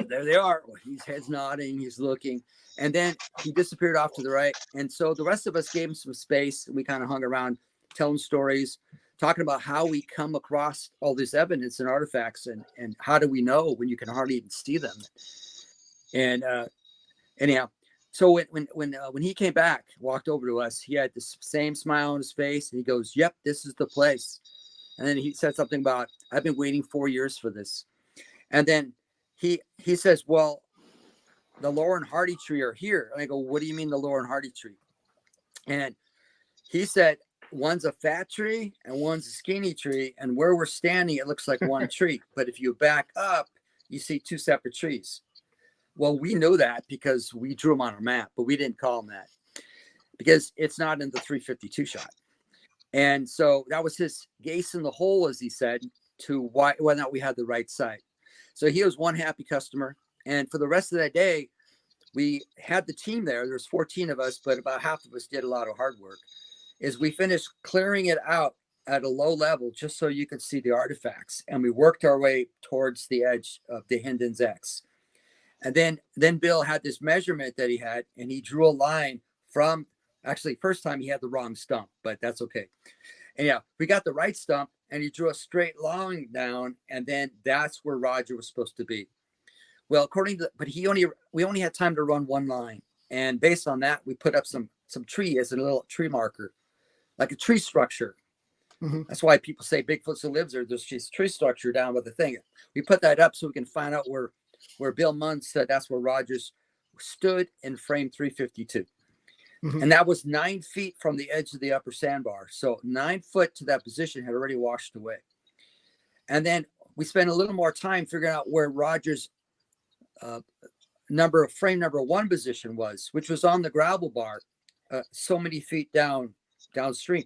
G: there they are. His head's nodding. He's looking. And then he disappeared off to the right. And so the rest of us gave him some space. And we kind of hung around telling stories, talking about how we come across all this evidence and artifacts and how do we know when you can hardly even see them. And anyhow, so when he came back, walked over to us, he had the same smile on his face. And he goes, yep, this is the place. And then he said something about, I've been waiting 4 years for this. And then he says, well, the Laurel and Hardy tree are here. And I go, what do you mean the Laurel and Hardy tree? And he said, one's a fat tree and one's a skinny tree. And where we're standing, it looks like one tree. But if you back up, you see two separate trees. Well, we know that because we drew them on our map, but we didn't call them that because it's not in the 352 shot. And so that was his ace in the hole, as he said, to whether or not we had the right site. So he was one happy customer. And for the rest of that day, we had the team there. There's 14 of us, but about half of us did a lot of hard work. Is we finished clearing it out at a low level just so you could see the artifacts. And we worked our way towards the edge of the Hindens X. And then Bill had this measurement that he had, and he drew a line from, actually, first time he had the wrong stump, but that's okay. And yeah, we got the right stump, and he drew a straight line down, and then that's where Roger was supposed to be. Well, but we only had time to run one line. And based on that, we put up some tree as a little tree marker, like a tree structure. Mm-hmm. That's why people say Bigfoot still lives there. There's just tree structure down by the thing. We put that up so we can find out where Bill Munns said that's where Rogers stood in frame 352. Mm-hmm. And that was 9 feet from the edge of the upper sandbar. So 9 foot to that position had already washed away. And then we spent a little more time figuring out where Rogers' frame number 1 position was, which was on the gravel bar, so many feet downstream.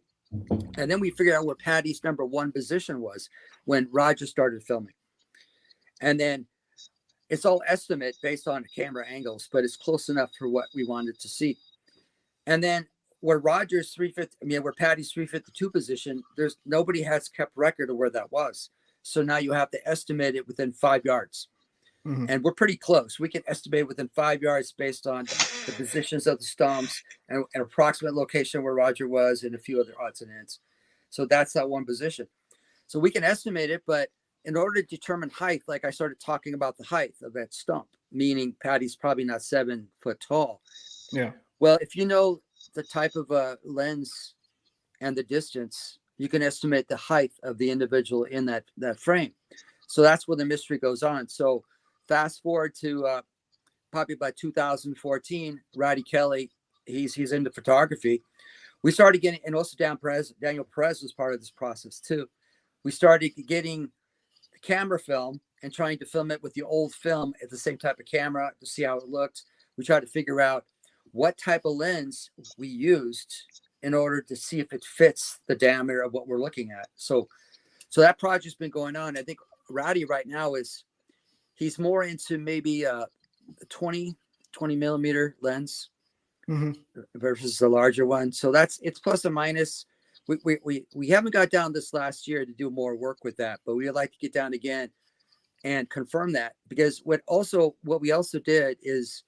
G: And then we figured out where Patty's number 1 position was when Roger started filming. And then it's all estimate based on camera angles, but it's close enough for what we wanted to see. And then where Patty's 352 position, nobody has kept record of where that was. So now you have to estimate it within 5 yards.
E: Mhm.
G: And we're pretty close. We can estimate within 5 yards based on the positions of the stumps and an approximate location where Roger was and a few other odds and ends. So that's that one position. So we can estimate it, but in order to determine height, like I started talking about the height of that stump, meaning Patty's probably not 7 foot tall.
E: Yeah.
G: Well, if you know the type of lens and the distance, you can estimate the height of the individual in that frame. So that's where the mystery goes on. So fast forward to probably by 2014, Roddy Kelly, he's into photography. We started getting, and also Daniel Perez was part of this process too. We started getting the camera film and trying to film it with the old film at the same type of camera to see how it looked. We tried to figure out what type of lens we used in order to see if it fits the diameter of what we're looking at. So that project's been going on. I think Roddy right now he's more into maybe a 20 millimeter lens versus the larger one. So it's plus or minus. We haven't got down this last year to do more work with that, but we would like to get down again and confirm that, because what we also did is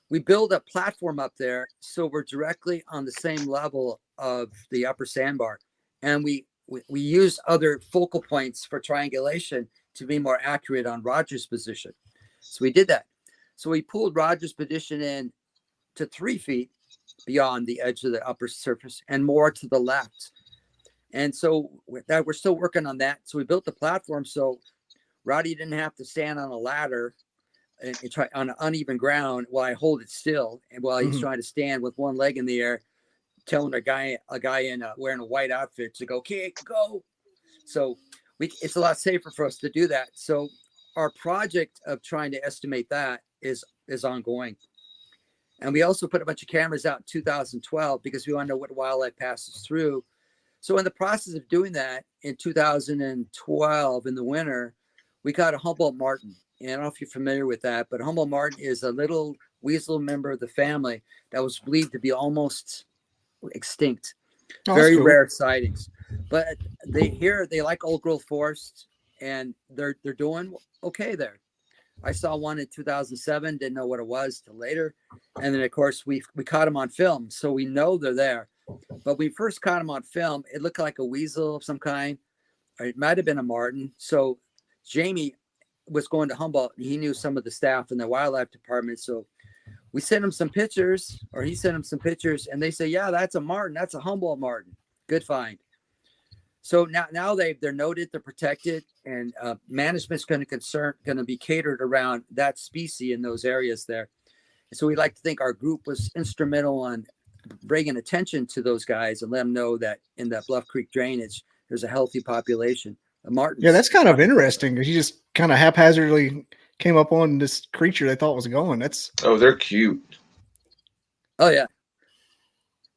G: we build a platform up there so we're directly on the same level of the upper sandbar, and we use other focal points for triangulation to be more accurate on Roger's position. So we did that. So we pulled Roger's position in to 3 feet beyond the edge of the upper surface and more to the left. And so we're still working on that. So we built the platform so Roddy didn't have to stand on a ladder and try on an uneven ground while I hold it still, and while he's trying to stand with one leg in the air, telling a guy in wearing a white outfit to go, okay, go. So it's a lot safer for us to do that. So our project of trying to estimate that is ongoing. And we also put a bunch of cameras out in 2012 because we want to know what wildlife passes through. So in the process of doing that in 2012 in the winter, we got a Humboldt martin. And I don't know if you're familiar with that, but Humboldt martin is a little weasel member of the family that was believed to be almost extinct. Very cool. Rare sightings. But they like old growth forests, and they're doing okay there. I saw one in 2007, didn't know what it was till later. And then of course we caught them on film, so we know they're there. But we first caught them on film, it looked like a weasel of some kind, or it might have been a marten. So Jamie was going to Humboldt, and he knew some of the staff in the wildlife department. So we sent him some pictures, or he sent him some pictures, and they say, yeah, that's a marten. That's a Humboldt marten. Good find. So now they're noted, they're protected, and management's going to be catered around that species in those areas there. And so we like to think our group was instrumental on bringing attention to those guys and let them know that in that Bluff Creek drainage, there's a healthy population of martens. Yeah,
E: that's kind of interesting because you just kind of haphazardly came up on this creature they thought was going.
F: They're cute. Oh yeah.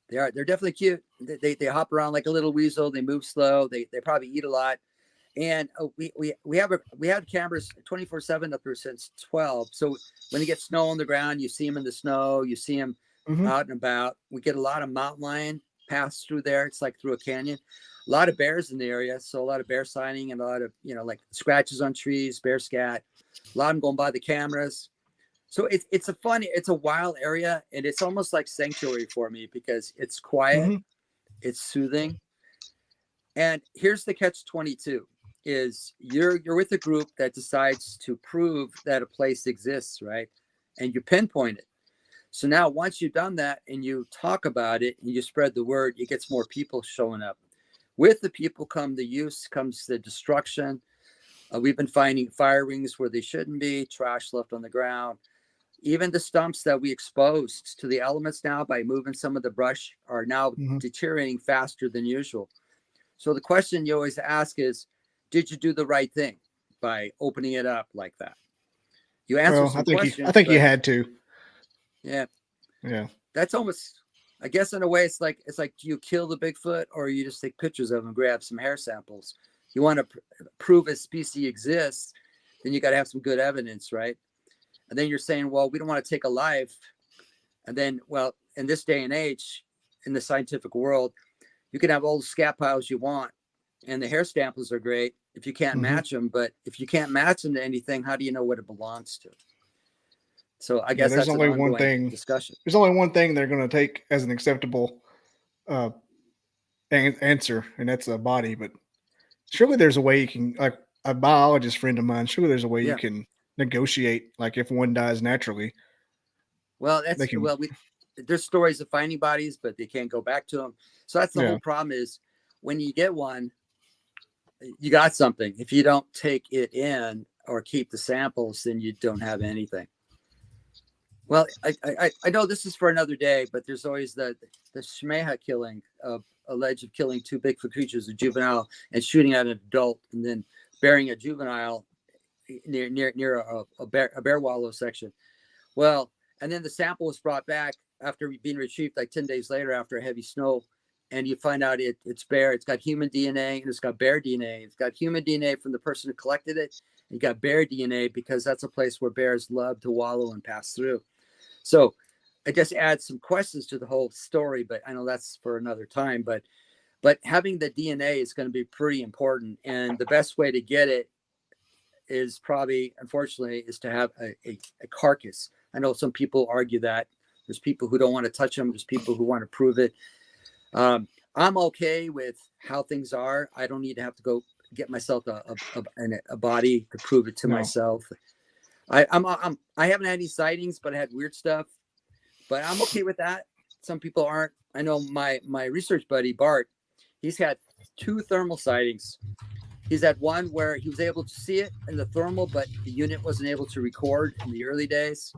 G: They're definitely cute. They hop around like a little weasel. They move slow. They probably eat a lot. And we have cameras 24/7 up there since 12. So when you get snow on the ground, you see them in the snow. You see them out and about. We get a lot of mountain lion pass through there. It's like through a canyon. A lot of bears in the area, so a lot of bear sighting and a lot of like scratches on trees, bear scat. A lot of them going by the cameras. So it's a wild area, and it's almost like sanctuary for me because it's quiet, it's soothing. And here's the catch-22 is you're with a group that decides to prove that a place exists, right? And you pinpoint it. So now once you've done that and you talk about it and you spread the word, it gets more people showing up. With the people comes the destruction. We've been finding fire rings where they shouldn't be, trash left on the ground. Even the stumps that we exposed to the elements now by moving some of the brush are now deteriorating faster than usual. So the question you always ask is, did you do the right thing by opening it up like that? You answer some questions.
E: I think you had to.
G: Yeah.
E: Yeah.
G: That's almost, I guess in a way, it's like, do you kill the Bigfoot or you just take pictures of him and grab some hair samples? You want to prove a species exists, then you got to have some good evidence, right? And then you're saying, well, we don't want to take a life. And then, well, in this day and age, in the scientific world, you can have all the scat piles you want and the hair samples are great if you can't match them. But if you can't match them to anything, how do you know what it belongs to? So I guess
E: there's
G: that's
E: only
G: an
E: one thing.
G: discussion.
E: There's only one thing they're going to take as an acceptable answer, and that's a body. But surely there's a way you can, like a biologist friend of mine. Surely there's a way you can negotiate, like if one dies naturally.
G: Well, there's stories of finding bodies, but they can't go back to them. So that's the whole problem is when you get one, you got something. If you don't take it in or keep the samples, then you don't have anything. Well, I know this is for another day, but there's always the Shmeha killing of alleged of killing 2 Bigfoot creatures, a juvenile, and shooting at an adult, and then burying a juvenile near a bear wallow section. Well, and then the sample was brought back after being retrieved like 10 days later after a heavy snow, and you find out it's bear. It's got human DNA and it's got bear DNA. It's got human DNA from the person who collected it. And you got bear DNA because that's a place where bears love to wallow and pass through. So it just adds some questions to the whole story, but I know that's for another time. But having the DNA is going to be pretty important, and the best way to get it is probably, unfortunately, is to have a carcass. I know some people argue that. There's people who don't want to touch them. There's people who want to prove it. I'm okay with how things are. I don't need to have to go get myself a body to prove it to myself. I haven't had any sightings, but I had weird stuff. But I'm okay with that. Some people aren't. I know my research buddy Bart. He's had 2 thermal sightings. He's had one where he was able to see it in the thermal, but the unit wasn't able to record in the early days.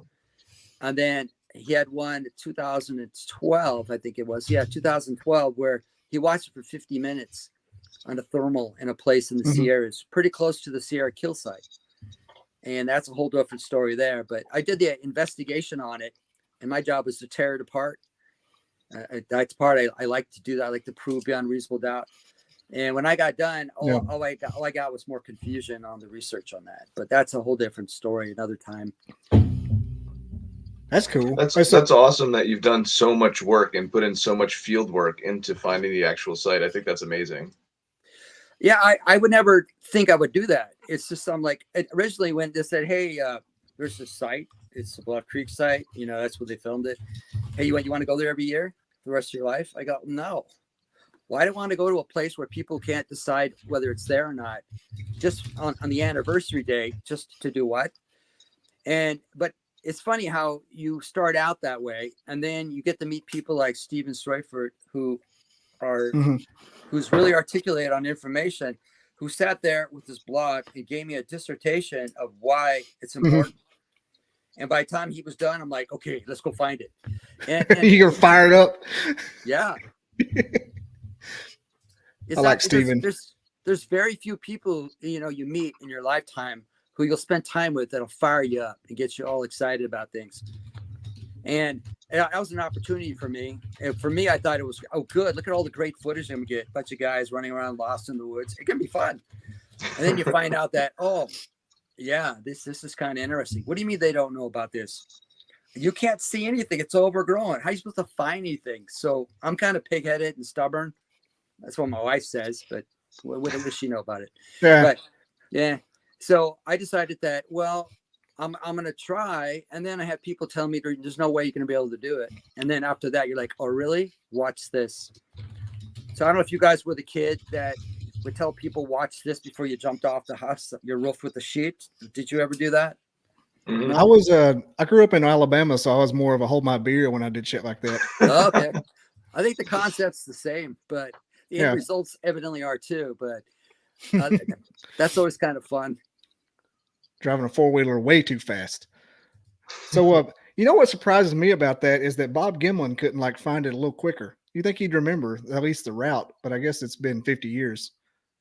G: And then he had one in 2012, I think it was. Yeah, 2012, where he watched it for 50 minutes on a thermal in a place in the Sierras, pretty close to the Sierra kill site. And that's a whole different story there. But I did the investigation on it, and my job was to tear it apart. That's part I like to do that. I like to prove beyond reasonable doubt. And when I got done, all I got was more confusion on the research on that. But that's a whole different story another time.
E: That's cool.
F: That's awesome that you've done so much work and put in so much field work into finding the actual site. I think that's amazing.
G: Yeah, I would never think I would do that. It's just I'm like, originally when they said, hey, there's this site. It's the Bluff Creek site. You know, that's where they filmed it. Hey, you want to go there every year for the rest of your life? I go, no. Well, I don't want to go to a place where people can't decide whether it's there or not, just on the anniversary day, just to do what? But it's funny how you start out that way, and then you get to meet people like Steven Streufert, who are who's really articulate on information, who sat there with his blog and gave me a dissertation of why it's important. And by the time he was done, I'm like, okay, let's go find it. And
E: you're fired up.
G: Yeah.
E: I like Steven.
G: There's very few people, you meet in your lifetime who you'll spend time with that'll fire you up and get you all excited about things. And that was an opportunity for me. And for me, I thought it was, good. Look at all the great footage I'm going to get. A bunch of guys running around lost in the woods. It can be fun. And then you find out that, this is kind of interesting. What do you mean they don't know about this? You can't see anything. It's overgrown. How are you supposed to find anything? So I'm kind of pig-headed and stubborn. That's what my wife says, but what does she know about it?
E: Yeah.
G: But yeah. So I decided that, I'm going to try. And then I had people tell me there's no way you're going to be able to do it. And then after that, you're like, oh, really? Watch this. So I don't know if you guys were the kid that would tell people, watch this before you jumped off the house, your roof with the sheet. Did you ever do that?
F: Mm-hmm.
E: I grew up in Alabama, so I was more of a hold my beer when I did shit like that.
G: Okay. I think the concept's the same, but the end results evidently are too. But that's always kind of fun.
E: Driving a 4-wheeler way too fast. So, what surprises me about that is that Bob Gimlin couldn't find it a little quicker. You think he'd remember at least the route, but I guess it's been 50 years.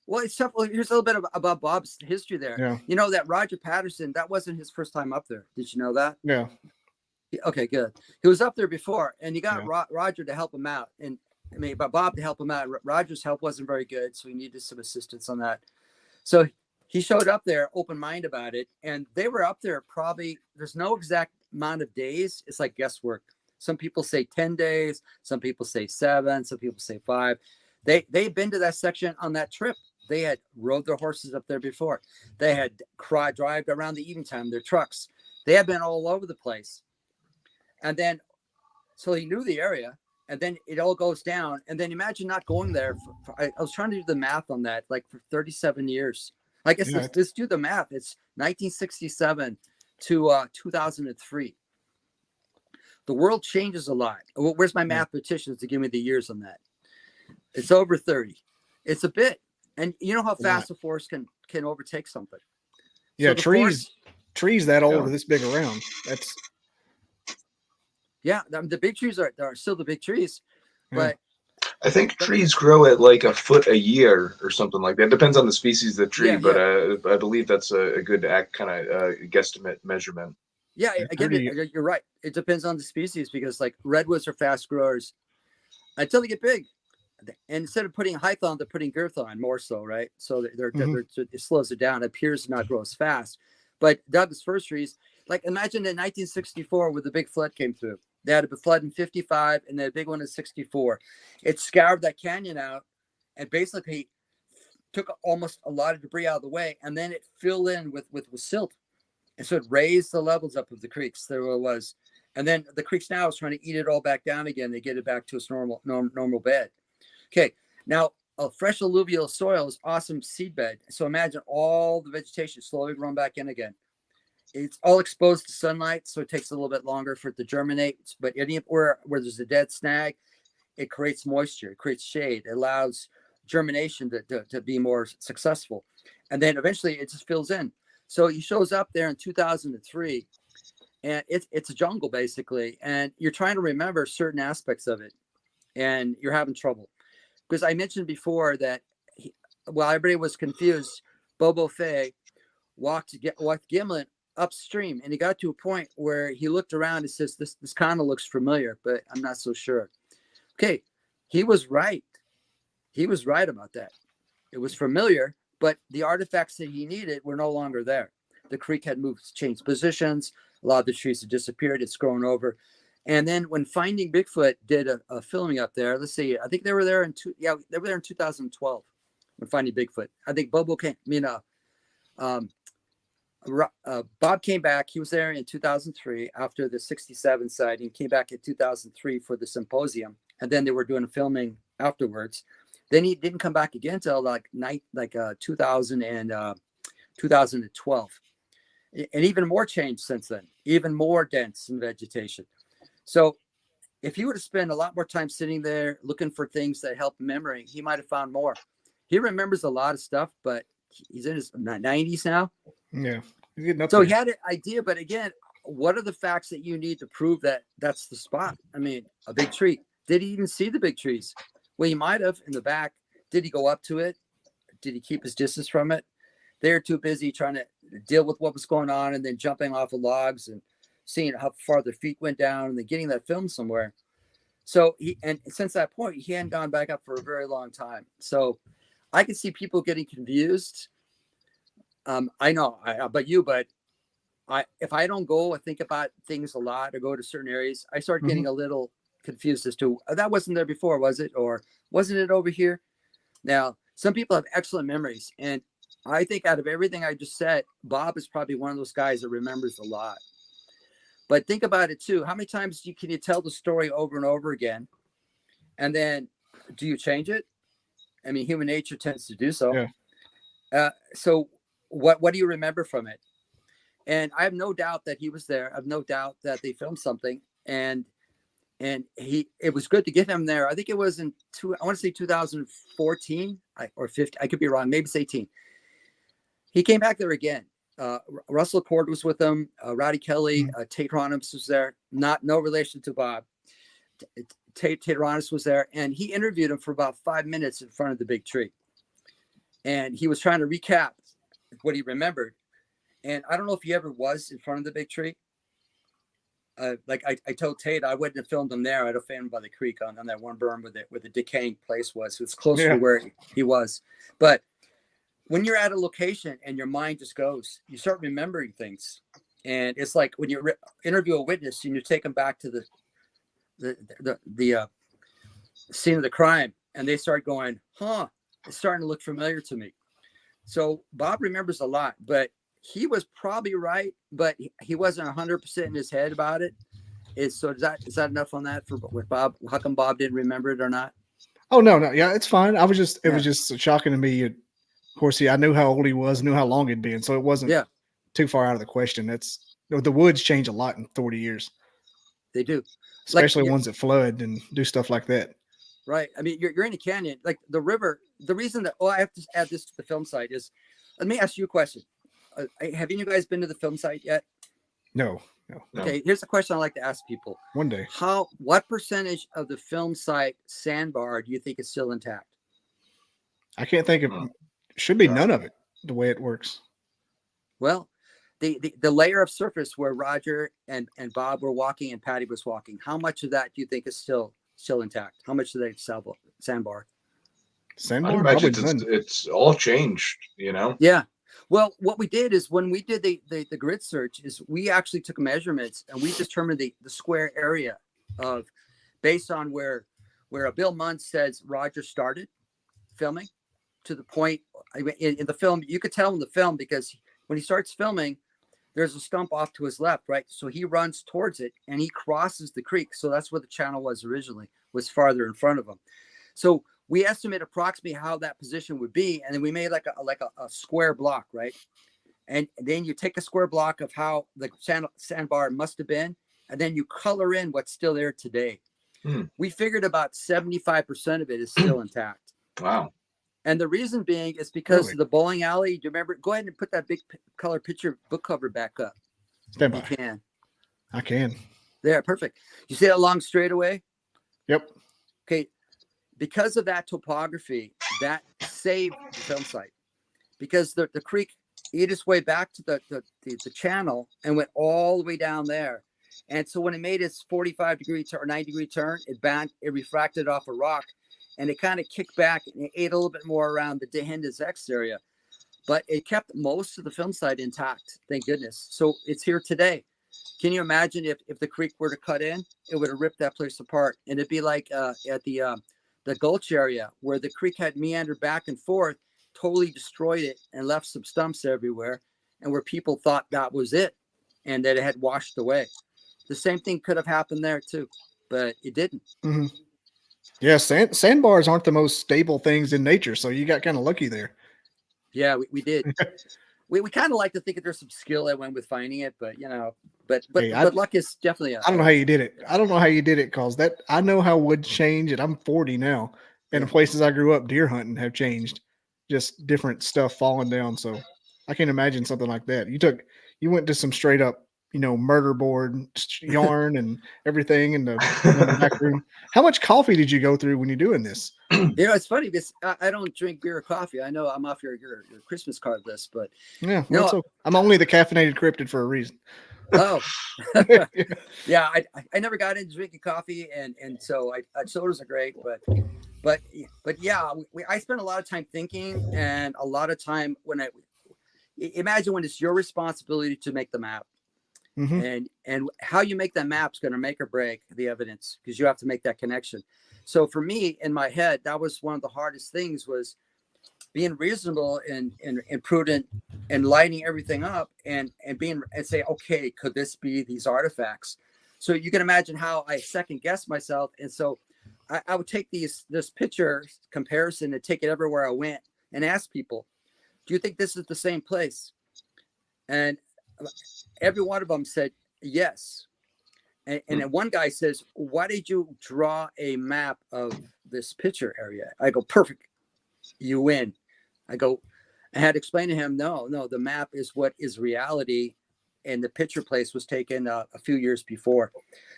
G: Well, it's tough. Well, here's a little bit about Bob's history there.
E: Yeah.
G: You know that Roger Patterson, that wasn't his first time up there. Did you know that?
E: Yeah.
G: Okay, good. He was up there before, and he got Roger to help him out, but Bob to help him out. Roger's help wasn't very good, so he needed some assistance on that. So he showed up there, open mind about it, and they were up there probably. There's no exact amount of days. It's like guesswork. Some people say 10 days. Some people say 7. Some people say 5. They've been to that section on that trip They had rode their horses up there before. They had drive around the evening time, their trucks. They had been all over the place. And then, so he knew the area, and then it all goes down. And then imagine not going there. I was trying to do the math on that, like for 37 years. I guess let's do the math. It's 1967 to 2003. The world changes a lot. Where's my mathematicians to give me the years on that? It's over 30. It's a bit. And you know how fast a forest can overtake something.
E: Yeah,
G: so
E: trees that old or this big around. That's
G: the big trees are still the big trees, but
F: I think trees grow at like a foot a year or something like that. Depends on the species of the tree, but I believe that's a good kind of guesstimate measurement.
G: Yeah, again, you're right. It depends on the species because like redwoods are fast growers until they get big. And instead of putting height on, they're putting girth on more so, right? So it slows it down. It appears to not grow as fast. But Douglas fir trees, like imagine in 1964 when the big flood came through. They had a flood in 55 and then a big one in 64. It scoured that canyon out and basically took almost a lot of debris out of the way. And then it filled in with silt. And so it raised the levels up of the creeks. There it was. And then the creeks now is trying to eat it all back down again. They get it back to its normal bed. Okay, now a fresh alluvial soil is awesome seed bed. So imagine all the vegetation slowly growing back in again. It's all exposed to sunlight, so it takes a little bit longer for it to germinate. But anywhere where there's a dead snag, it creates moisture, it creates shade, it allows germination to be more successful. And then eventually it just fills in. So he shows up there in 2003, and it's a jungle basically. And you're trying to remember certain aspects of it, and you're having trouble. Because I mentioned before that while everybody was confused, Bobo Fay walked Gimlin upstream, and he got to a point where he looked around and says, this kind of looks familiar, but I'm not so sure. Okay, he was right. He was right about that. It was familiar, but the artifacts that he needed were no longer there. The creek had changed positions. A lot of the trees had disappeared. It's grown over. And then when Finding Bigfoot did a filming up there, let's see, I think they were there in 2012 when Finding Bigfoot. I think Bob came back. He was there in 2003 after the 67 sighting. Came back in 2003 for the symposium, and then they were doing filming afterwards. Then he didn't come back again until 2000 and 2012, and even more change since then. Even more dense in vegetation. So if he would have spent a lot more time sitting there looking for things that help memory, he might have found more. He remembers a lot of stuff, but he's in his 90s now.
E: Yeah.
G: So he had an idea, but again, what are the facts that you need to prove that that's the spot? I mean, a big tree. Did he even see the big trees? Well, he might have in the back. Did he go up to it? Did he keep his distance from it? They're too busy trying to deal with what was going on and then jumping off of logs and seeing how far their feet went down and then getting that film somewhere. So since that point, he hadn't gone back up for a very long time. So I can see people getting confused. I know if I don't go and think about things a lot or go to certain areas, I start getting a little confused as to that wasn't there before, was it? Or wasn't it over here? Now, some people have excellent memories. And I think out of everything I just said, Bob is probably one of those guys that remembers a lot. But think about it too. How many times can you tell the story over and over again? And then do you change it? I mean, human nature tends to do so. Yeah. So what do you remember from it? And I have no doubt that he was there. I have no doubt that they filmed something. And it was good to get him there. I think it was I want to say 2014 or 15. I could be wrong. Maybe it's 18. He came back there again. Russell Cord was with him. Rowdy Kelly, Tate Hieronimus was there. No relation to Bob. Tate Hieronimus was there, and he interviewed him for about 5 minutes in front of the big tree. And he was trying to recap what he remembered. And I don't know if he ever was in front of the big tree. I told Tate I wouldn't have filmed him there. I'd have filmed him by the creek on that one berm where the decaying place was. So it's closer to where he was. But when you're at a location and your mind just goes, you start remembering things. And it's like when you interview a witness and you take them back to the scene of the crime, and they start going, it's starting to look familiar to me. So Bob remembers a lot, but he was probably right, but he wasn't 100% in his head about it. Is that enough on that for what Bob? How come Bob didn't remember it or not?
E: Oh no, yeah, it's fine. It was just shocking to me. Of course, I knew how old he was, knew how long it'd been, so it wasn't too far out of the question. The woods change a lot in 40 years.
G: They do,
E: especially ones that flood and do stuff like that.
G: Right. I mean, you're in a canyon, like the river. The reason that I have to add this to the film site is, let me ask you a question. Have you guys been to the film site yet?
E: No.
G: Okay, here's a question I like to ask people.
E: One day.
G: What percentage of the film site sandbar do you think is still intact?
E: I can't think of. Should be none of it. The way it works.
G: Well, the layer of surface where Roger and Bob were walking and Patty was walking, how much of that do you think is still intact? How much do they sandbar?
F: I imagine it's all changed, you know?
G: Yeah. Well, what we did is when we did the grid search is we actually took measurements and we determined the square area of based on where Bill Munns says Roger started filming to the point in the film. You could tell in the film because when he starts filming, there's a stump off to his left, right? So he runs towards it and he crosses the creek. So that's where the channel was originally, was farther in front of him. So we estimate approximately how that position would be. And then we made like a square block, right? And then you take a square block of how the sandbar must have been, and then you color in what's still there today. We figured about 75% of it is still intact.
F: Wow.
G: And the reason being is because of the bowling alley. Do you remember? Go ahead and put that big color picture book cover back up.
E: Stand by.
G: You can.
E: I can.
G: There, perfect. You see that long straightaway?
E: Yep.
G: Okay. Because of that topography, that saved the film site. Because the creek ate its way back to the channel and went all the way down there. And so when it made its 45-degree turn, 90-degree turn, it refracted off a rock. And it kind of kicked back and it ate a little bit more around the Dehendes X area. But it kept most of the film site intact, thank goodness. So it's here today. Can you imagine if the creek were to cut in, it would have ripped that place apart. And it'd be like at the gulch area where the creek had meandered back and forth, totally destroyed it and left some stumps everywhere. And where people thought that was it and that it had washed away. The same thing could have happened there too, but it didn't.
E: Mm-hmm. Yeah, sandbars aren't the most stable things in nature, so you got kind of lucky there.
G: Yeah, we did. we kind of like to think that there's some skill that went with finding it, but but luck is definitely.
E: I don't know how you did it. Because I know how wood changed, and I'm 40 now, and the places I grew up deer hunting have changed, just different stuff falling down. So I can't imagine something like that. You went to some straight up, murder board yarn and everything in the back room. How much coffee did you go through when you're doing this?
G: It's funny because I don't drink beer or coffee. I know I'm off your Christmas card list, but
E: I'm only the caffeinated cryptid for a reason.
G: Oh, yeah. I never got into drinking coffee, and so sodas are great, but yeah, I spent a lot of time thinking, and a lot of time imagine when it's your responsibility to make the map. Mm-hmm. And how you make that map is going to make or break the evidence because you have to make that connection. So for me, in my head, that was one of the hardest things was being reasonable and prudent and lighting everything up and say, okay, could this be these artifacts? So you can imagine how I second guessed myself. And so I would take this picture comparison and take it everywhere I went and ask people, do you think this is the same place? And every one of them said yes. And then one guy says, why did you draw a map of this picture area? I go, perfect. You win. I had to explain to him, no, the map is what is reality. And the picture place was taken a few years before.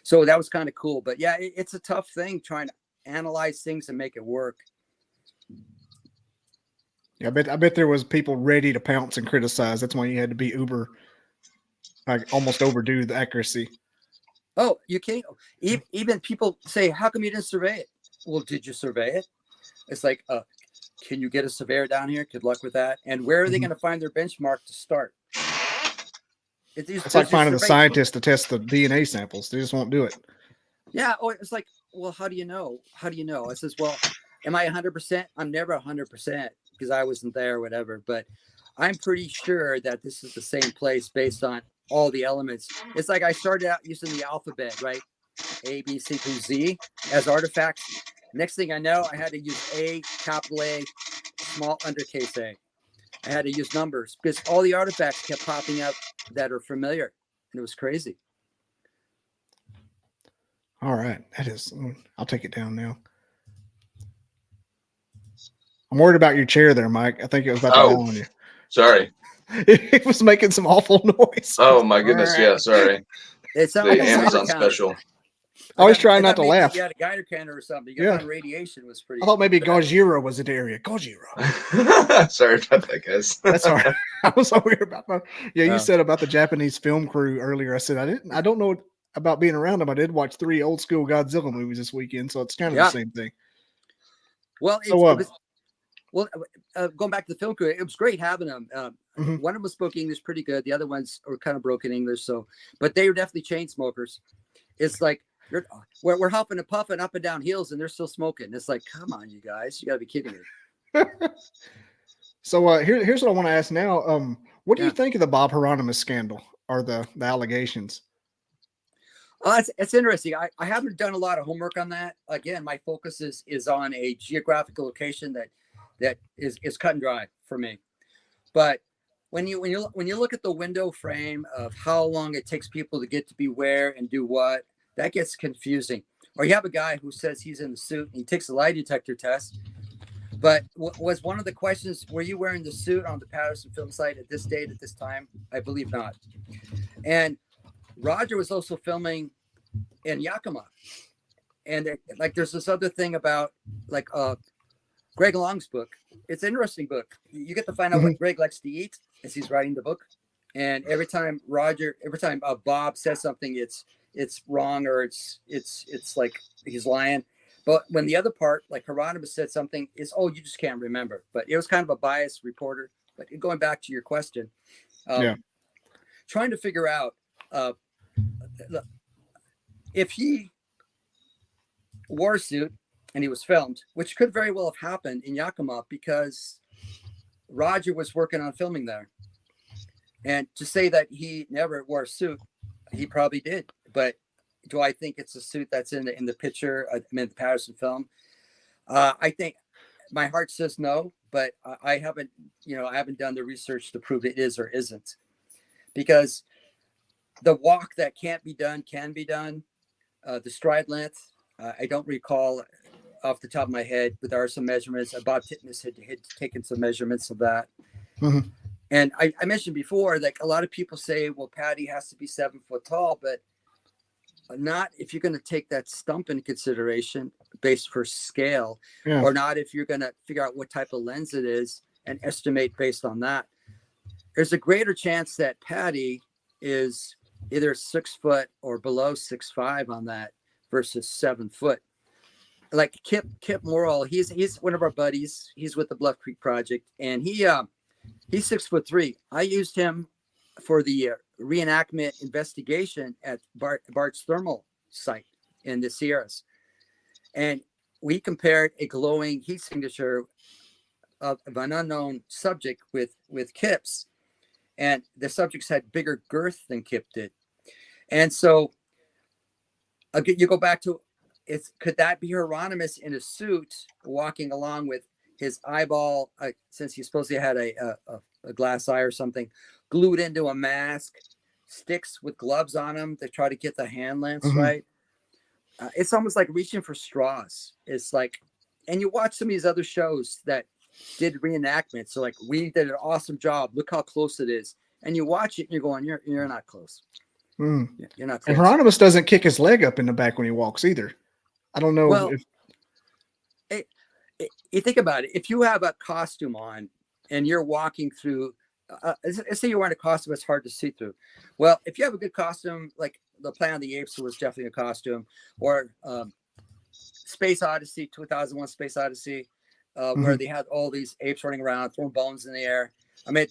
G: So that was kind of cool. But yeah, it's a tough thing trying to analyze things and make it work.
E: Yeah, I bet there was people ready to pounce and criticize. That's why you had to be almost overdo the accuracy.
G: Oh, you can't. Even people say, how come you didn't survey it? Well, did you survey it? It's like, can you get a surveyor down here? Good luck with that. And where are they going to find their benchmark to start?
E: It's like finding a scientist to test the DNA samples. They just won't do it.
G: Yeah. Oh, it's like, well, how do you know? I says, well, am I 100%? I'm never 100% because I wasn't there or whatever, but I'm pretty sure that this is the same place based on all the elements. It's like I started out using the alphabet, right? A, B, C through Z as artifacts. Next thing I know, I had to use A, capital A, small undercase A. I had to use numbers because all the artifacts kept popping up that are familiar, and it was crazy.
E: All right. That is, I'll take it down now. I'm worried about your chair there, Mike. I think it was about to fall on you.
F: Sorry.
E: It was making some awful noise.
F: Oh my goodness. Yeah. Sorry.
G: It's
F: The Amazon special.
E: I was trying not to laugh.
G: You had a Geiger counter or something. You got on radiation was pretty.
E: I thought maybe Gojira was an area. Gojira.
F: Sorry about that, guys.
E: That's all right. I was so weird about that. Yeah, you said about the Japanese film crew earlier. I said I don't know about being around them. I did watch 3 old school Godzilla movies this weekend, so it's kind of the same thing.
G: Well, going back to the film crew, it was great having them. One of them spoke English pretty good. The other ones were kind of broken English. So, but they were definitely chain smokers. It's like we're huffing and puffing up and down hills, and they're still smoking. It's like, come on, you guys, you got to be kidding me.
E: So here's what I want to ask now. What do you think of the Bob Hieronimus scandal or the allegations?
G: It's interesting. I haven't done a lot of homework on that. Again, my focus is on a geographical location that is cut and dry for me. But when you look at the window frame of how long it takes people to get to be where and do what, that gets confusing. Or you have a guy who says he's in the suit and he takes a lie detector test. But was one of the questions, were you wearing the suit on the Patterson film site at this date, at this time? I believe not. And Roger was also filming in Yakima. And there's this other thing about Greg Long's book. It's an interesting book. You get to find out what Greg likes to eat as he's writing the book. And every time Bob says something, it's wrong or it's like he's lying. But when the other part, like Hieronymus said something, you just can't remember. But it was kind of a biased reporter. But going back to your question, trying to figure out if he wore a suit and he was filmed, which could very well have happened in Yakima because Roger was working on filming there. And to say that he never wore a suit, he probably did. But do I think it's a suit that's in the picture? The Patterson film. I think my heart says no, but I haven't done the research to prove it is or isn't, because the walk that can't be done can be done. The stride length, I don't recall off the top of my head, but there are some measurements. Bob Titmus had taken some measurements of that. Mm-hmm. And I mentioned before, like a lot of people say, well, Patty has to be 7 foot tall, but not if you're going to take that stump into consideration based for scale, or not if you're going to figure out what type of lens it is and estimate based on that. There's a greater chance that Patty is either 6 foot or below 6'5" on that versus 7 foot. Like Kip Morrill, he's one of our buddies. He's with the Bluff Creek Project, and he's 6'3". I used him for the reenactment investigation at Bart's thermal site in the Sierras. And we compared a glowing heat signature of an unknown subject with Kip's. And the subjects had bigger girth than Kip did. And so you go back to, could that be Hieronymus in a suit walking along with his eyeball, since he supposedly had a glass eye or something, glued into a mask, sticks with gloves on him to try to get the hand lengths right? It's almost like reaching for straws. It's like, and you watch some of these other shows that did reenactments. So like, we did an awesome job. Look how close it is. And you watch it and you're going, you're not close. You're not close.
E: And Hieronymus doesn't kick his leg up in the back when he walks either. I don't know.
G: Well, you think about it. If you have a costume on and you're walking through, let's say you're wearing a costume that's hard to see through. Well, if you have a good costume, like the Planet of the Apes was definitely a costume, or Space Odyssey, 2001 Space Odyssey, where they had all these apes running around, throwing bones in the air. I mean,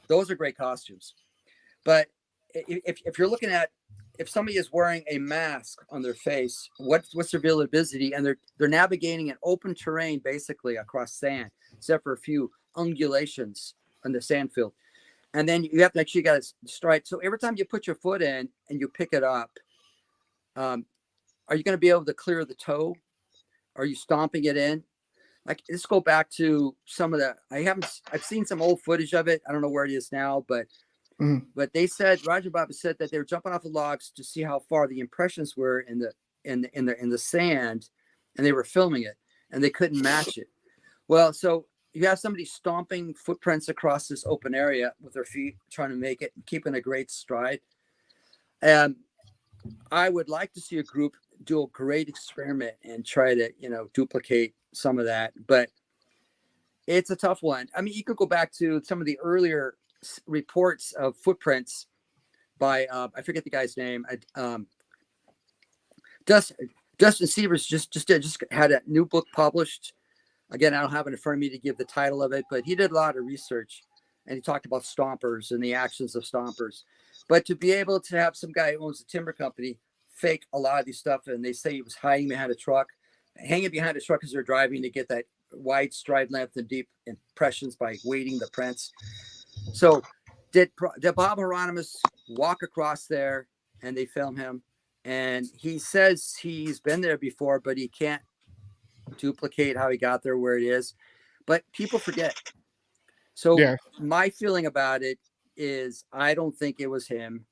G: those are great costumes. But if you're looking at, if somebody is wearing a mask on their face, what's their visibility? And they're navigating an open terrain basically across sand, except for a few undulations on the sand field. And then you have to actually got to stride. So every time you put your foot in and you pick it up, are you going to be able to clear the toe? Are you stomping it in? Like, let's go back to some of the, I've seen some old footage of it. I don't know where it is now, but they said, Roger Bob said that they were jumping off the logs to see how far the impressions were in the sand, and they were filming it and they couldn't match it. Well, so you have somebody stomping footprints across this open area with their feet, trying to make it, keeping a great stride. And I would like to see a group do a great experiment and try to, duplicate some of that, but it's a tough one. I mean, you could go back to some of the earlier reports of footprints by, I forget the guy's name. Justin Sievers just had a new book published. Again, I don't have it in front of me to give the title of it, but he did a lot of research and he talked about stompers and the actions of stompers. But to be able to have some guy who owns a timber company fake a lot of these stuff, and they say he was hiding behind a truck, hanging behind a truck as they're driving to get that wide stride length and deep impressions by weighting the prints. So did Bob Hieronimus walk across there and they film him? And he says he's been there before, but he can't duplicate how he got there where it is. But people forget. So my feeling about it is I don't think it was him.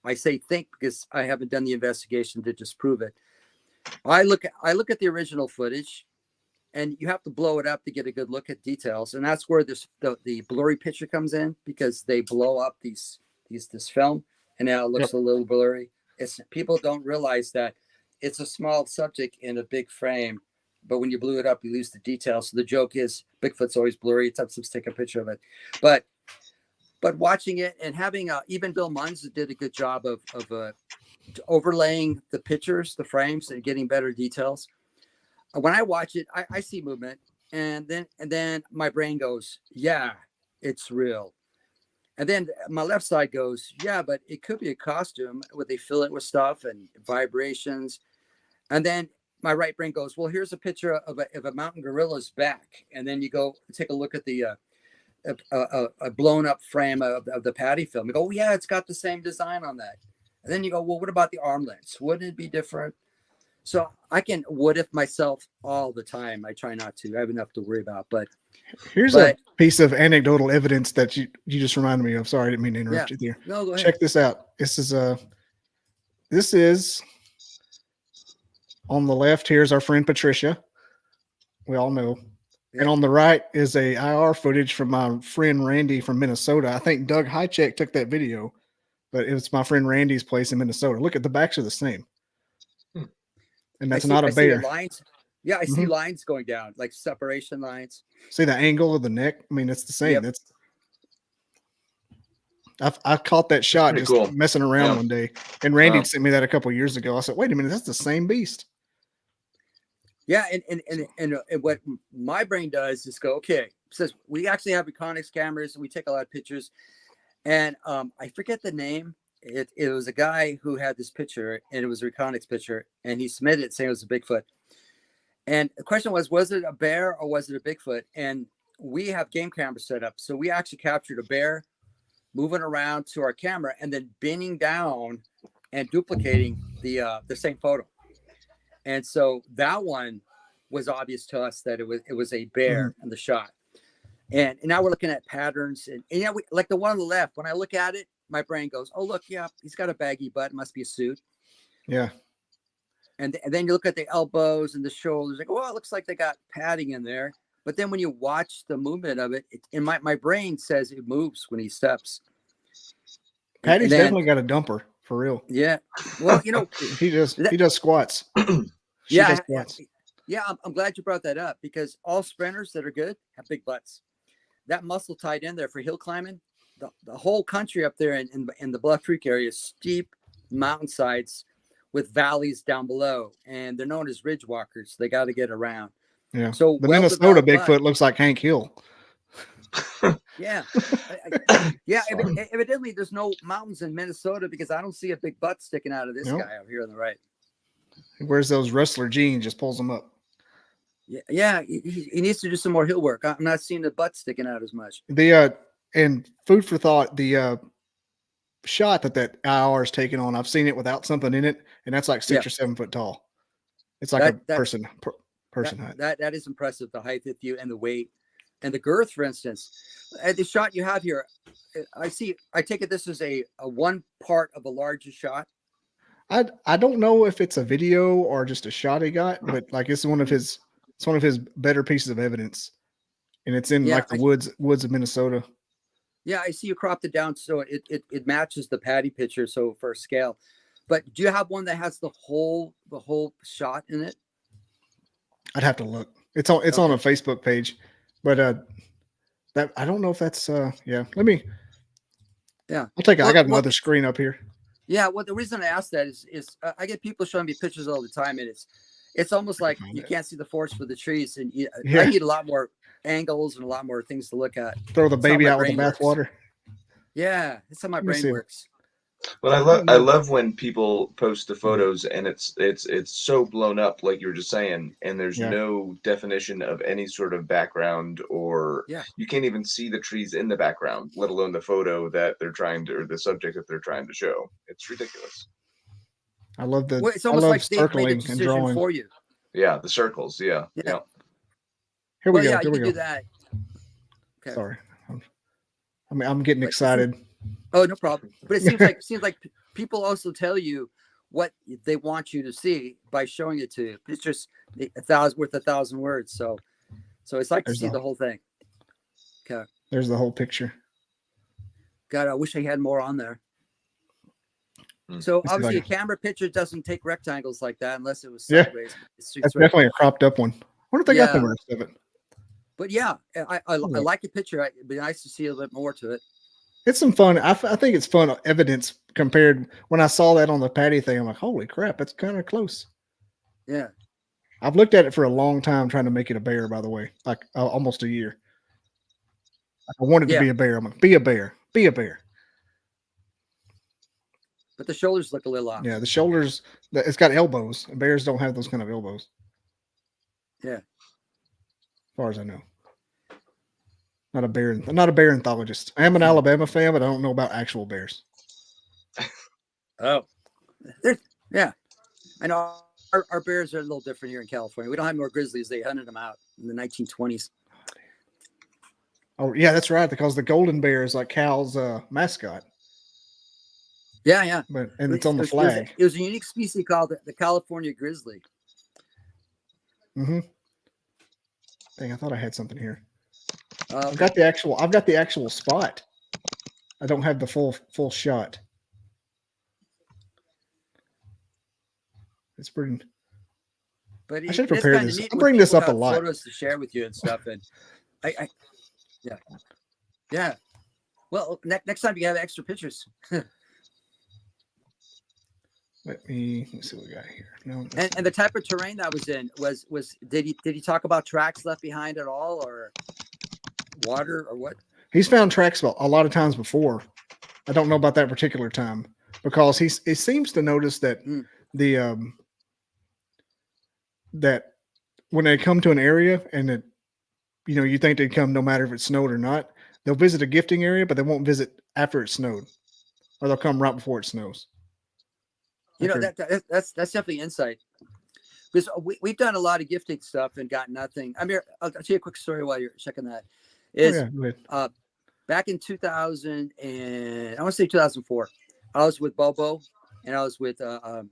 G: I say think because I haven't done the investigation to disprove it. I look at the original footage, and you have to blow it up to get a good look at details. And that's where the blurry picture comes in, because they blow up this film and now it looks a little blurry. People don't realize that it's a small subject in a big frame, but when you blew it up, you lose the details. So the joke is Bigfoot's always blurry. It's up to take a picture of it. But watching it and having even Bill Munns did a good job of overlaying the pictures, the frames, and getting better details. When I watch it, I see movement, and then my brain goes, yeah, it's real. And then my left side goes, yeah, but it could be a costume where they fill it with stuff and vibrations. And then my right brain goes, well, here's a picture of a mountain gorilla's back. And then you go take a look at the a blown up frame of the Patty film. You go, oh, yeah, it's got the same design on that. And then you go, well, what about the armlets? Wouldn't it be different? So I can what if myself all the time. I try not to. I have enough to worry about. But
E: here's a piece of anecdotal evidence that you just reminded me of. Sorry, I didn't mean to interrupt you there.
G: No, go ahead.
E: Check this out. This is on the left. Here's our friend Patricia. We all know. And on the right is a IR footage from my friend Randy from Minnesota. I think Doug Highcheck took that video, but it was my friend Randy's place in Minnesota. Look at the backs are the same. And that's not a bear.
G: Lines. Yeah, I see lines going down, like separation lines.
E: See the angle of the neck? I mean, it's the same. I caught that shot just messing around one day. And Randy sent me that a couple of years ago. I said, wait a minute, that's the same beast.
G: Yeah, and what my brain does is go, okay, says we actually have Econics cameras and we take a lot of pictures. And I forget the name. It was a guy who had this picture, and it was a Econics picture, and he submitted it saying it was a Bigfoot. And the question was it a bear or was it a Bigfoot? And we have game cameras set up. So we actually captured a bear moving around to our camera and then bending down and duplicating the same photo. And so that one was obvious to us that it was a bear in the shot. And now we're looking at patterns. And like the one on the left, when I look at it, my brain goes, oh, look, yeah, he's got a baggy butt. It must be a suit. Yeah. And then you look at the elbows and the shoulders, like, oh, it looks like they got padding in there. But then when you watch the movement of it, my brain says it moves when he steps.
E: Patty's definitely got a dumper, for real.
G: Yeah. Well,
E: he does squats.
G: Yeah. Yeah. I'm glad you brought that up, because all sprinters that are good have big butts. That muscle tied in there for hill climbing, the whole country up there in the Bluff Creek area is steep mountainsides with valleys down below, and they're known as ridge walkers. They got to get around. Yeah. So
E: the Minnesota Bigfoot looks like Hank Hill.
G: Yeah. Yeah. Evidently, there's no mountains in Minnesota, because I don't see a big butt sticking out of this guy over here on the right.
E: He wears those wrestler jeans, just pulls them up.
G: Yeah. He needs to do some more hill work. I'm not seeing the butt sticking out as much.
E: And food for thought, the shot that IR is taking on, I've seen it without something in it, and that's like 6 or 7 foot tall. It's like a person height.
G: That is impressive. The height with you and the weight and the girth, for instance. The shot you have here, I take it this is a one part of a larger shot.
E: I don't know if it's a video or just a shot he got, but like it's one of his better pieces of evidence, and it's in like the woods of Minnesota.
G: Yeah, I see you cropped it down so it matches the Patty picture. So for scale, but do you have one that has the whole shot in it? I'd
E: have to look. It's on a Facebook page, but that I don't know if that's yeah. Let me.
G: Yeah,
E: I'll take it. I got another screen up here.
G: Yeah, well, the reason I asked that is I get people showing me pictures all the time, and it's almost like you can't see the forest for the trees, and I need a lot more angles and a lot more things to look at.
E: Throw the baby out with the bathwater.
G: Yeah, that's how my brain works.
F: Well, I love when people post the photos and it's so blown up, like you were just saying, and there's no definition of any sort of background, or you can't even see the trees in the background, let alone the photo that they're trying to, or the subject that they're trying to show. It's ridiculous.
E: I love the.
G: Well, it's almost like they made a decision for you.
F: Yeah, the circles. Yeah.
E: Here we go.
G: Yeah,
E: Here we go.
G: Do that. Okay.
E: Sorry, I'm getting excited.
G: Oh, no problem. But it seems like people also tell you what they want you to see by showing it to you. It's just worth 1,000 words. So it's like to see the whole thing. Okay.
E: There's the whole picture.
G: God, I wish I had more on there. So obviously a camera picture doesn't take rectangles like that unless it was sideways.
E: That's definitely a cropped up one. I wonder if they got the rest of it.
G: But yeah, I like the picture. It'd be nice to see a little bit more to it.
E: It's some fun. I think it's fun evidence compared. When I saw that on the Patty thing, I'm like, holy crap, that's kind of close.
G: Yeah.
E: I've looked at it for a long time trying to make it a bear, by the way, like almost a year. I wanted to be a bear. I'm like, be a bear. Be a bear.
G: But the shoulders look a little off.
E: Yeah, the shoulders, it's got elbows. Bears don't have those kind of elbows.
G: Yeah.
E: As far as I know. I'm not a bear anthologist. I am an Alabama fan, but I don't know about actual bears.
G: Oh. Yeah. I know our bears are a little different here in California. We don't have more grizzlies. They hunted them out in the 1920s.
E: Oh, yeah, that's right. Because the golden bear is like Cal's mascot.
G: Yeah.
E: And it's on the flag.
G: It was a unique species called the California grizzly.
E: Mm-hmm. Dang, I thought I had something here. I've got the actual spot. I don't have the full shot. It's pretty.
G: But
E: I should prepare this. I bring this up a lot.
G: Photos to share with you and stuff, and yeah. Well, next time you have extra pictures.
E: Let me see what we got here. No,
G: and the type of terrain that was in was did he talk about tracks left behind at all, or water, or what?
E: He's found tracks a lot of times before. I don't know about that particular time because he seems to notice that that when they come to an area and that you think they'd come no matter if it snowed or not, they'll visit a gifting area, but they won't visit after it snowed, or they'll come right before it snows.
G: That's definitely insight, because we've done a lot of gifting stuff and got nothing. I mean, I'll tell you a quick story while you're checking that. Back in 2000 and I want to say 2004, I was with Bobo and I was with Bobo,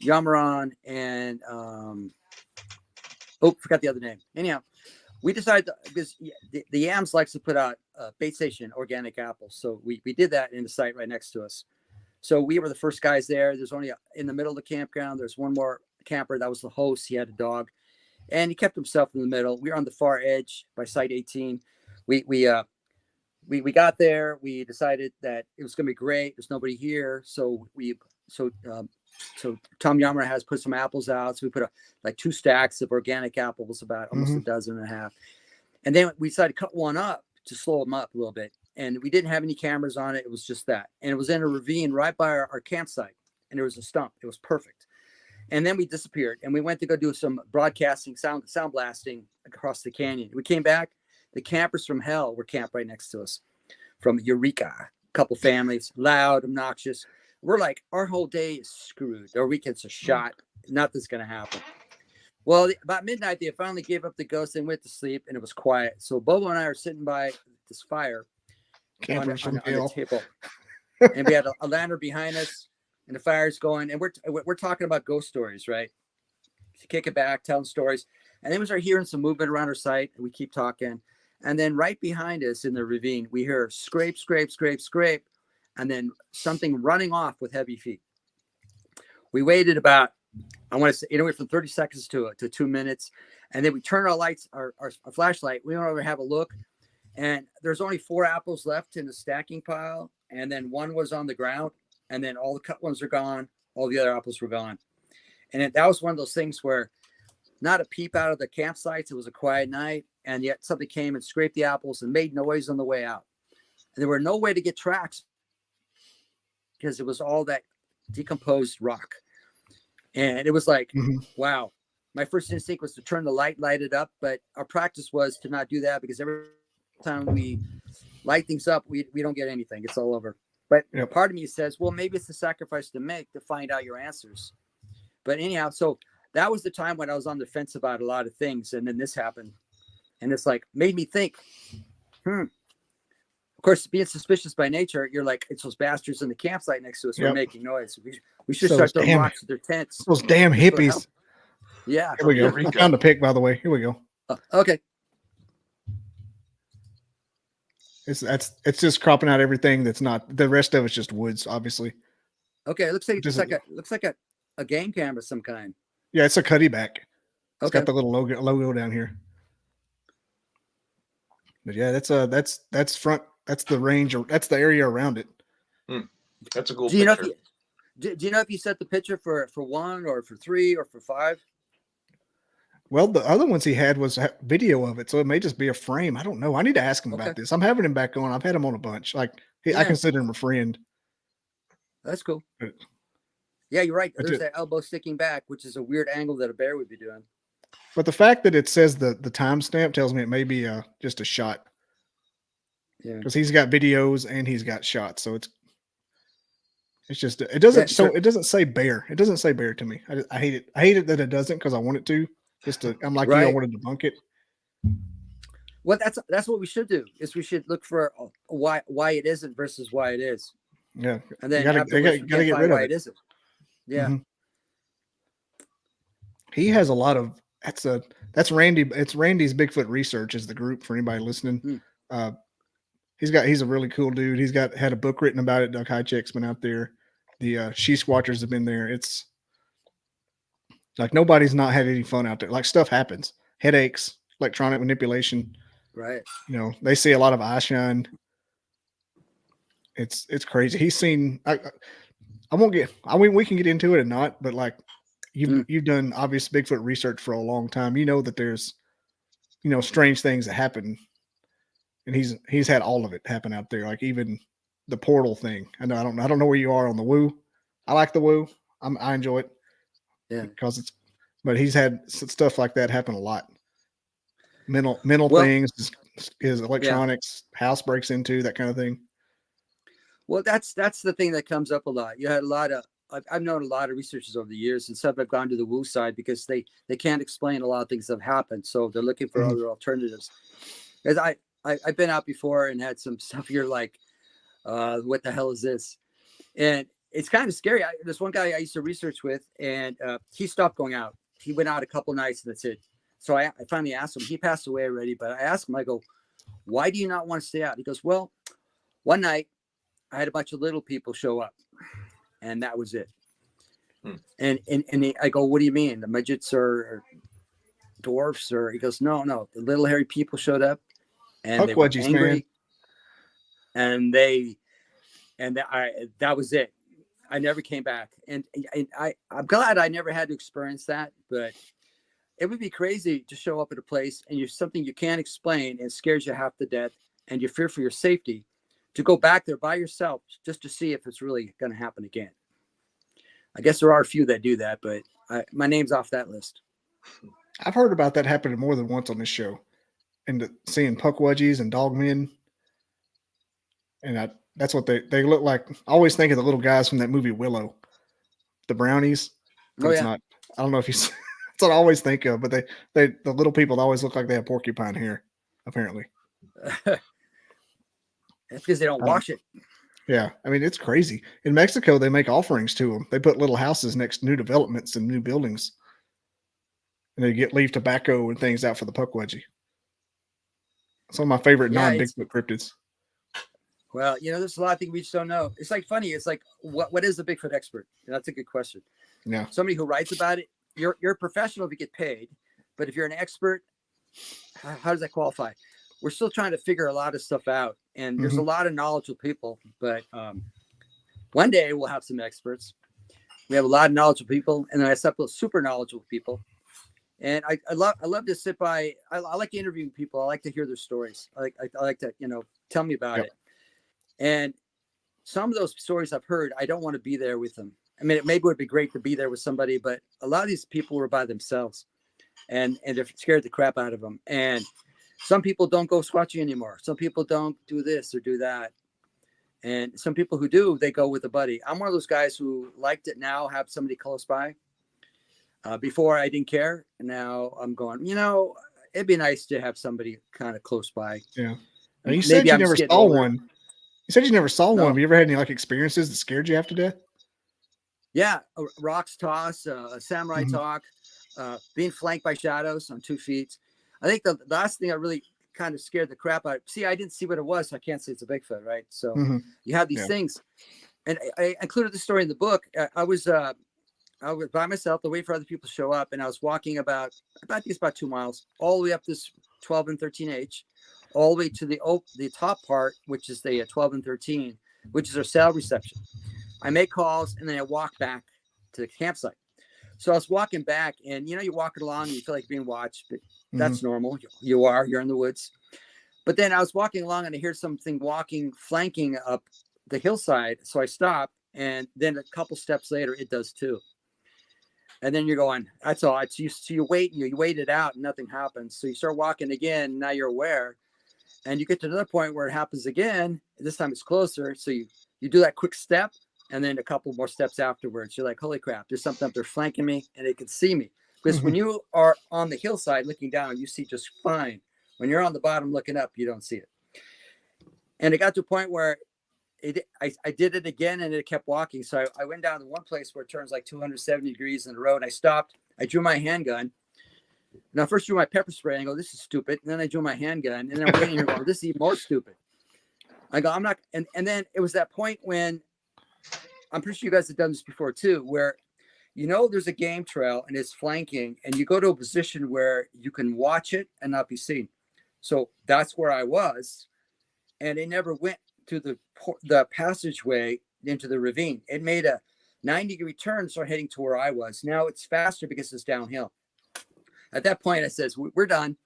G: Yamaron, and forgot the other name. Anyhow, we decided because the Yams likes to put out bait station organic apples, so we did that in the site right next to us. So we were the first guys there. There's only in the middle of the campground. There's one more camper that was the host. He had a dog, and he kept himself in the middle. We were on the far edge by site 18. We got there. We decided that it was going to be great. There's nobody here, so Tom Yammer has put some apples out. So we put like 2 stacks of organic apples, about almost a dozen and a half. And then we decided to cut one up to slow them up a little bit. And we didn't have any cameras on it. It was just that. And it was in a ravine right by our campsite. And there was a stump. It was perfect. And then we disappeared, and we went to go do some broadcasting, sound blasting across the canyon. We came back. The campers from hell were camped right next to us from Eureka. A couple families, loud, obnoxious. We're like, our whole day is screwed. Our weekend's a shot. Nothing's going to happen. Well, about midnight, they finally gave up the ghost and went to sleep, and it was quiet. So Bobo and I are sitting by this fire on the table, and we had a lantern behind us, and the fire's going, and we're talking about ghost stories, right? So kick it back, telling stories, and then we start hearing some movement around our site, and we keep talking, and then right behind us in the ravine, we hear scrape, scrape, scrape, scrape, and then something running off with heavy feet. We waited about, I want to say, anywhere from 30 seconds to 2 minutes. And then we turn our lights, our flashlight. We went over to have a look. And there's only 4 apples left in the stacking pile. And then 1 was on the ground. And then all the cut ones are gone. All the other apples were gone. And that was one of those things where not a peep out of the campsites. It was a quiet night. And yet something came and scraped the apples and made noise on the way out. And there were no way to get tracks because it was all that decomposed rock. And it was like, wow. My first instinct was to turn the light it up, but our practice was to not do that because every time we light things up, we don't get anything. It's all over. But part of me says, well, maybe it's the sacrifice to make to find out your answers. But anyhow, so that was the time when I was on the fence about a lot of things. And then this happened. And it's like, made me think, Of course, being suspicious by nature, you're like, it's those bastards in the campsite next to us who are making noise. We should start throwing rocks at their tents.
E: Those damn hippies.
G: Yeah.
E: Here we go. I found the pic, by the way. Here we go.
G: Okay.
E: It's just cropping out everything that's not, the rest of it's just woods, obviously.
G: Okay, it looks like a game camera of some kind.
E: Yeah, it's a cuddy back. It's
G: Okay.
E: got the little logo down here. But yeah, that's the range, or that's the area around it.
F: That's a cool
G: do you
F: picture.
G: Know do you know if you set the picture for 1 or for 3 or for 5?
E: Well, the other ones he had was video of it, so it may just be a frame. I don't know. I need to ask him about this. I'm having him back on. I've had him on a bunch. Like I consider him a friend.
G: That's cool. Yeah, you're right. There's that elbow sticking back, which is a weird angle that a bear would be doing.
E: But the fact that it says the timestamp tells me it may be just a shot.
G: Yeah,
E: because he's got videos and he's got shots, so it's just it doesn't it doesn't say bear. It doesn't say bear to me. I hate it. I hate it that it doesn't because I want it to. I'm like, you don't want to debunk it.
G: Well, that's what we should do. Is we should look for why it isn't versus why it is.
E: Yeah,
G: and then
E: you gotta get rid of
G: it isn't. Yeah.
E: Mm-hmm. He has a lot of that's Randy. It's Randy's Bigfoot Research is the group for anybody listening. He's a really cool dude. He's had a book written about it. Doug Highcheck's been out there. The She Squatchers have been there. It's like nobody's not had any fun out there. Like stuff happens, headaches, electronic manipulation.
G: Right.
E: You know, they see a lot of eye shine. It's crazy. He's seen. I mean, we can get into it or not, but like you've done obvious Bigfoot research for a long time. You know that there's, strange things that happen, and he's had all of it happen out there. Like even the portal thing. I don't know where you are on the woo. I like the woo. I enjoy it.
G: Yeah,
E: because but he's had stuff like that happen a lot. Mental things, his electronics, house breaks into, that kind of thing.
G: Well, that's the thing that comes up a lot. You had a lot of, I've known a lot of researchers over the years, and some have gone to the woo side because they can't explain a lot of things that have happened, so they're looking for other alternatives. Because I've been out before and had some stuff. You're like, what the hell is this? And it's kind of scary. There's one guy I used to research with, and he stopped going out. He went out a couple nights, and that's it. So I finally asked him. He passed away already, but I asked him, I go, why do you not want to stay out? He goes, well, one night I had a bunch of little people show up, and that was it. And I go, what do you mean? The midgets or dwarfs? Or he goes, no, the little hairy people showed up, and they were angry, and that was it. I never came back, and I'm glad I never had to experience that. But it would be crazy to show up at a place and you're something you can't explain and scares you half to death, and you fear for your safety, to go back there by yourself just to see if it's really going to happen again. I guess there are a few that do that, but my name's off that list.
E: I've heard about that happening more than once on this show, and seeing puckwudgies and dogmen, and that's what they look like. I always think of the little guys from that movie Willow, the brownies. But it's not. I don't know if you. That's what I always think of. But the little people always look like they have porcupine hair. Apparently,
G: that's because they don't wash it.
E: Yeah, I mean it's crazy. In Mexico, they make offerings to them. They put little houses next to new developments and new buildings, and they leave tobacco and things out for the puckwudgie. Some of my favorite non-Bigfoot cryptids.
G: Well, there's a lot of things we just don't know. It's like funny. It's like, what is a Bigfoot expert? That's a good question.
E: Yeah.
G: Somebody who writes about it, you're a professional if you get paid, but if you're an expert, how does that qualify? We're still trying to figure a lot of stuff out, and there's a lot of knowledgeable people, but one day we'll have some experts. We have a lot of knowledgeable people, and then I have some super knowledgeable people. And I love to sit by. I like interviewing people. I like to hear their stories. I like to tell me about it. And some of those stories I've heard, I don't want to be there with them. I mean, it maybe would be great to be there with somebody, but a lot of these people were by themselves, and they're scared the crap out of them. And some people don't go squatching anymore. Some people don't do this or do that. And some people who do, they go with a buddy. I'm one of those guys who liked it now, have somebody close by. Before I didn't care. Now I'm going, it'd be nice to have somebody kind of close by.
E: Yeah. Now, you said you never saw one. You said you never saw one. Have you ever had any experiences that scared you half to death?
G: Yeah. Rocks toss, a samurai talk, being flanked by shadows on 2 feet. I think the last thing that really kind of scared the crap out. See, I didn't see what it was, so I can't say it's a Bigfoot, right? So you have these things. And I included the story in the book. I was by myself to wait for other people to show up, and I was walking about 2 miles, all the way up this 12 and 13H, all the way to the top part, which is the 12 and 13, which is our cell reception. I make calls, and then I walk back to the campsite. So I was walking back, and you're walking along, and you feel like being watched, but that's normal. You're in the woods. But then I was walking along, and I hear something flanking up the hillside. So I stop, and then a couple steps later, it does too. And then you're going, that's all. So you wait it out and nothing happens. So you start walking again. Now you're aware, and you get to another point where it happens again. This time it's closer. So you do that quick step, and then a couple more steps afterwards. You're like, holy crap, there's something up there flanking me, and they can see me. Because when you are on the hillside looking down, you see just fine. When you're on the bottom looking up, you don't see it. And it got to a point where I did it again, and it kept walking. So I went down to one place where it turns like 270 degrees in the road. I stopped. I drew my handgun. Now, first drew my pepper spray and I go, this is stupid. And then I drew my handgun, and then I'm waiting here going, this is even more stupid. I go, I'm not. And then it was that point when, I'm pretty sure you guys have done this before too, where there's a game trail and it's flanking, and you go to a position where you can watch it and not be seen. So that's where I was, and it never went to the passageway into the ravine. It made a 90-degree turn, started heading to where I was. Now it's faster because it's downhill. At that point, I says, we're done.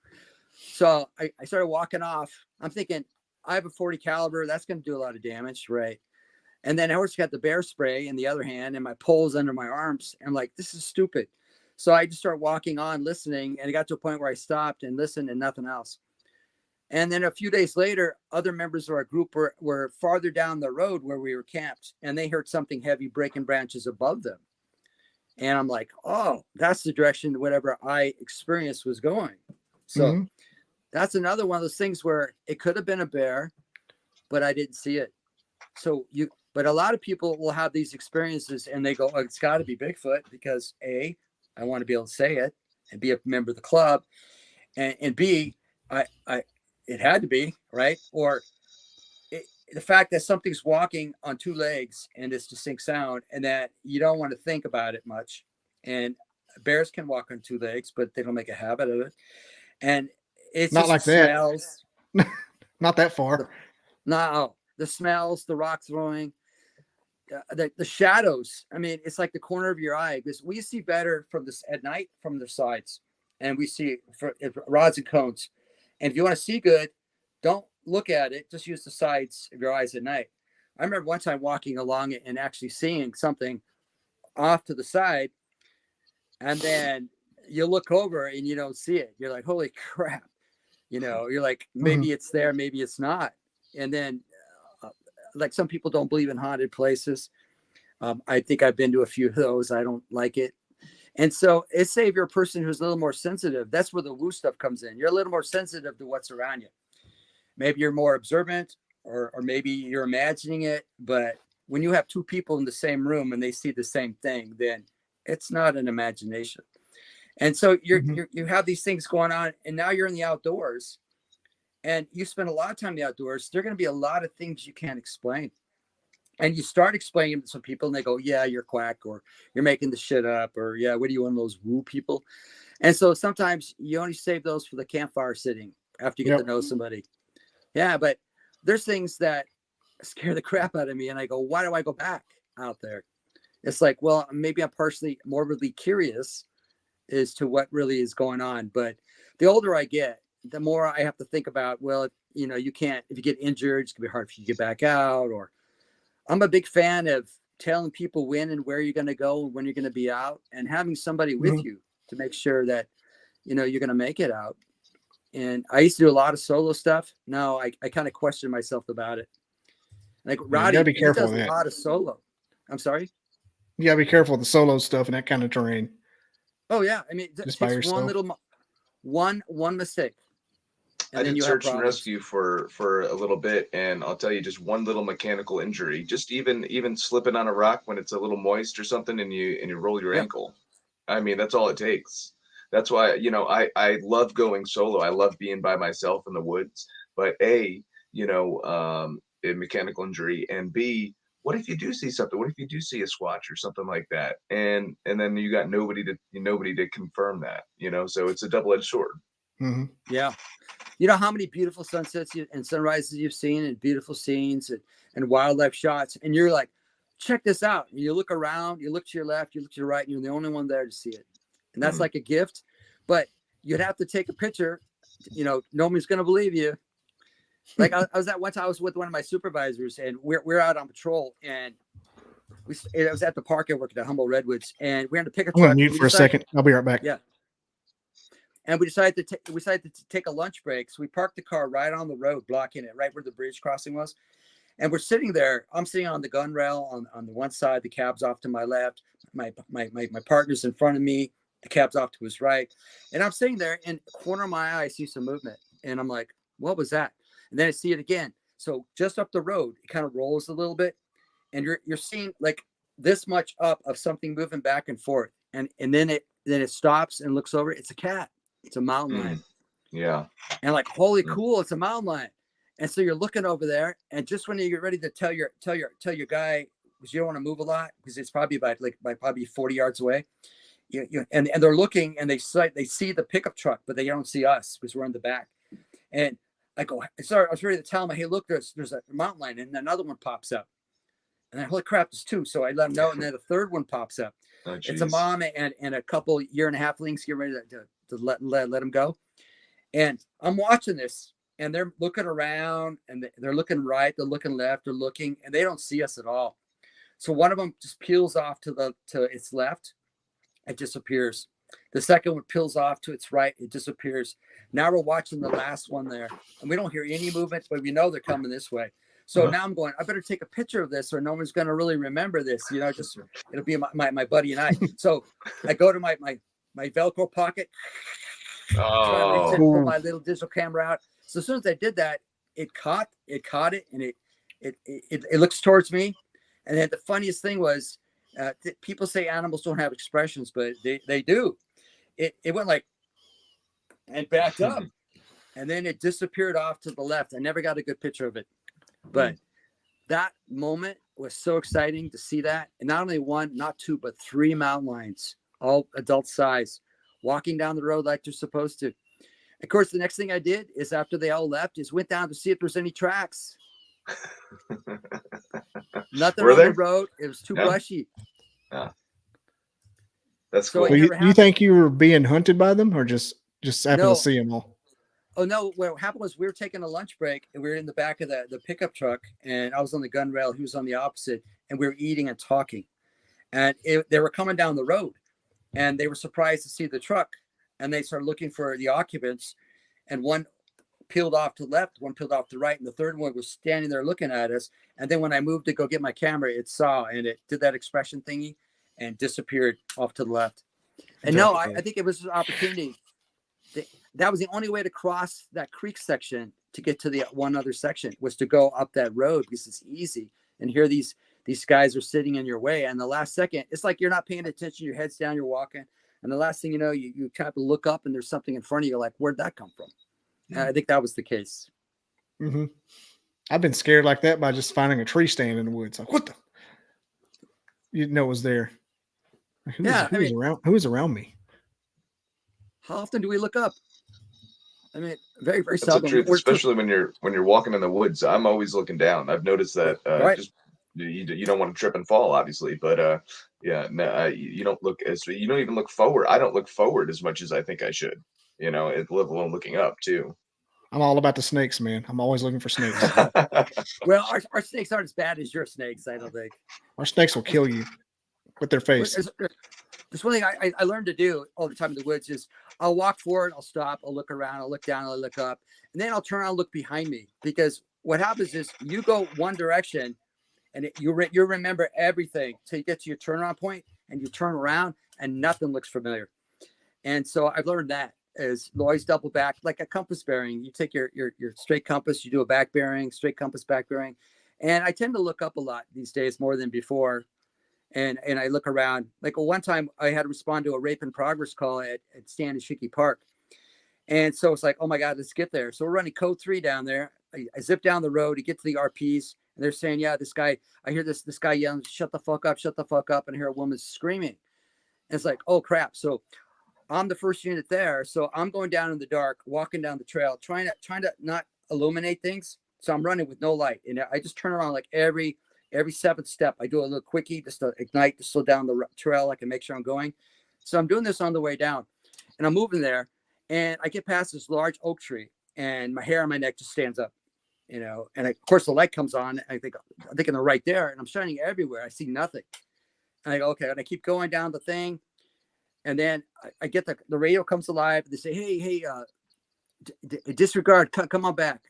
G: So I started walking off. I'm thinking, I have a 40 caliber. That's going to do a lot of damage, right? And then I always got the bear spray in the other hand, and my pole's under my arms. I'm like, this is stupid. So I just started walking on, listening, and it got to a point where I stopped and listened and nothing else. And then a few days later, other members of our group were farther down the road where we were camped, and they heard something heavy breaking branches above them. And I'm like, oh, that's the direction whatever I experienced was going. So that's another one of those things where it could have been a bear, but I didn't see it. But a lot of people will have these experiences, and they go, oh, it's got to be Bigfoot because A, I want to be able to say it and be a member of the club, and B, it had to be, right? Or the fact that something's walking on 2 legs and it's distinct sound, and that you don't want to think about it much. And bears can walk on 2 legs, but they don't make a habit of it. And it's
E: not
G: just
E: like
G: the smells.
E: Not that far.
G: No, the smells, the rock throwing, the shadows. I mean, it's like the corner of your eye, because we see better from this at night from the sides, and we see rods and cones. And if you want to see good, don't look at it. Just use the sides of your eyes at night. I remember one time walking along it and actually seeing something off to the side, and then you look over and you don't see it. You're like, holy crap. You're like, maybe it's there, maybe it's not. And then like some people don't believe in haunted places. I think I've been to a few of those. I don't like it. And so it's say if you're a person who's a little more sensitive, that's where the woo stuff comes in. You're a little more sensitive to what's around you. Maybe you're more observant, or maybe you're imagining it. But when you have two people in the same room and they see the same thing, then it's not an imagination. And so you have these things going on, and now you're in the outdoors and you spend a lot of time in the outdoors. There are going to be a lot of things you can't explain. And you start explaining to some people and they go, yeah, you're quack, or you're making the shit up, or yeah, what are you, one of those woo people? And so sometimes you only save those for the campfire sitting after you get to know somebody. Yeah, but there's things that scare the crap out of me. And I go, why do I go back out there? It's like, well, maybe I'm partially morbidly curious as to what really is going on. But the older I get, the more I have to think about, well, you can't, if you get injured, it's gonna be hard for you to get back out. Or I'm a big fan of telling people when and where you're going to go and when you're going to be out, and having somebody with you to make sure that, you're going to make it out. And I used to do a lot of solo stuff. Now I kind of question myself about it. Like Roddy,
E: be careful
G: he does a lot of solo. I'm sorry.
E: You gotta be careful with the solo stuff and that kind of terrain.
G: Oh yeah. I mean, just takes one mistake.
F: I did search and rescue for a little bit, and I'll tell you, just one little mechanical injury, just even slipping on a rock when it's a little moist or something, and you roll your ankle. I mean, that's all it takes. That's why, I love going solo. I love being by myself in the woods. But A, a mechanical injury, and B, what if you do see something? What if you do see a squatch or something like that, and then you got nobody to confirm that, So it's a double-edged sword.
G: Yeah. You know how many beautiful sunsets and sunrises you've seen, and beautiful scenes and wildlife shots. And you're like, check this out. And you look around, you look to your left, you look to your right, and you're the only one there to see it. And that's like a gift. But you'd have to take a picture. Nobody's going to believe you. Like I was with one of my supervisors, and we're out on patrol, and it was at the park I worked at Humboldt Redwoods, and we had to pick a truck.
E: I'm going to mute for a second. I'll be right back.
G: Yeah. And we decided to take a lunch break. So we parked the car right on the road, blocking it, right where the bridge crossing was. And we're sitting there. I'm sitting on the gun rail on the one side. The cab's off to my left. My partner's in front of me. The cab's off to his right. And I'm sitting there, and corner of my eye, I see some movement. And I'm like, what was that? And then I see it again. So just up the road, it kind of rolls a little bit. And you're seeing like this much up of something moving back and forth. And then it stops and looks over. It's a cat. It's a mountain lion.
F: Yeah.
G: And like, holy cool, it's a mountain lion. And so you're looking over there, and just when you get ready to tell your guy, because you don't want to move a lot, because it's probably by probably 40 yards away. And they're looking, and they see the pickup truck, but they don't see us because we're in the back. And I go, sorry, I was ready to tell them, hey, look, there's a mountain lion, and another one pops up. And then, holy crap, there's two. So I let them know, and then the third one pops up. Oh, it's a mom and a couple 1.5 years get ready to let them go. And I'm watching this, and they're looking around, and they're looking right, they're looking left, they're looking, and they don't see us at all. So one of them just peels off to its left. It disappears. The second one peels off to its right. It disappears. Now we're watching the last one there, and we don't hear any movement, but we know they're coming this way. So now I'm going, I better take a picture of this, or no one's going to really remember this. Just it'll be my buddy and I. So I go to my Velcro pocket, try to pull my little digital camera out. So as soon as I did that, it caught it, and it looks towards me. And then the funniest thing was, people say animals don't have expressions, but they do. It went like, and backed up, and then it disappeared off to the left. I never got a good picture of it, but that moment was so exciting to see that. And not only one, not two, but 3 mountain lions, all adult size, walking down the road like they're supposed to. Of course, the next thing I did is, after they all left, is went down to see if there's any tracks. Nothing on the road. It was too brushy.
F: Yeah. That's cool.
E: So you think you were being hunted by them, or just happened to see them all?
G: Oh no! What happened was, we were taking a lunch break, and we were in the back of the pickup truck, and I was on the gun rail. He was on the opposite, and we were eating and talking. and they were coming down the road, and they were surprised to see the truck, and they started looking for the occupants, and one peeled off to the left, one peeled off to the right, and the third one was standing there looking at us. And then when I moved to go get my camera, it saw, and it did that expression thingy and disappeared off to the left. And no, I think it was an opportunity. That was the only way to cross that creek section to get to the one other section, was to go up that road, because it's easy. And here these guys are sitting in your way. And the last second, it's like you're not paying attention. Your head's down, you're walking. And the last thing you know, you kind of look up and there's something in front of you. Like, where'd that come from? And I think that was the case.
E: Mm-hmm. I've been scared like that by just finding a tree stand in the woods. Like, what the? You didn't know it was there. Who was around me?
G: How often do we look up? I mean, very, very
F: That's
G: seldom.
F: the truth, especially when you're walking in the woods. I'm always looking down. I've noticed that.
G: Right.
F: Just you don't want to trip and fall, obviously, but you don't look you don't even look forward. I don't look forward as much as I think I should. Let alone looking up too.
E: I'm all about the snakes, man. I'm always looking for snakes.
G: Well, our snakes aren't as bad as your snakes, I don't think.
E: Our snakes will kill you with their face.
G: There's one thing I learned to do all the time in the woods is I'll walk forward, I'll stop, I'll look around, I'll look down, I'll look up, and then I'll turn around and look behind me. Because what happens is you go one direction and you remember everything till you get to your turnaround point, and you turn around and nothing looks familiar. And so I've learned that is always double back, like a compass bearing. You take your straight compass, you do a back bearing, straight compass, back bearing. And I tend to look up a lot these days more than before. And I look around. Like one time I had to respond to a rape in progress call at Standishiki Park. And so it's like, oh my God, let's get there. So we're running code 3 down there. I zip down the road to get to the RPs, and they're saying, yeah, this guy, I hear this guy yelling, shut the fuck up, and I hear a woman screaming. And it's like, oh crap. So I'm the first unit there. So I'm going down in the dark, walking down the trail, trying to not illuminate things. So I'm running with no light. And I just turn around like every 7th step. I do a little quickie just to ignite, to slow down the trail. I can make sure I'm going. So I'm doing this on the way down, and I'm moving there, and I get past this large oak tree, and my hair on my neck just stands up, and of course the light comes on. I think they're right there, and I'm shining everywhere. I see nothing. And I go, okay. And I keep going down the thing. And then I get the radio comes alive. They say, hey, disregard. Come on back.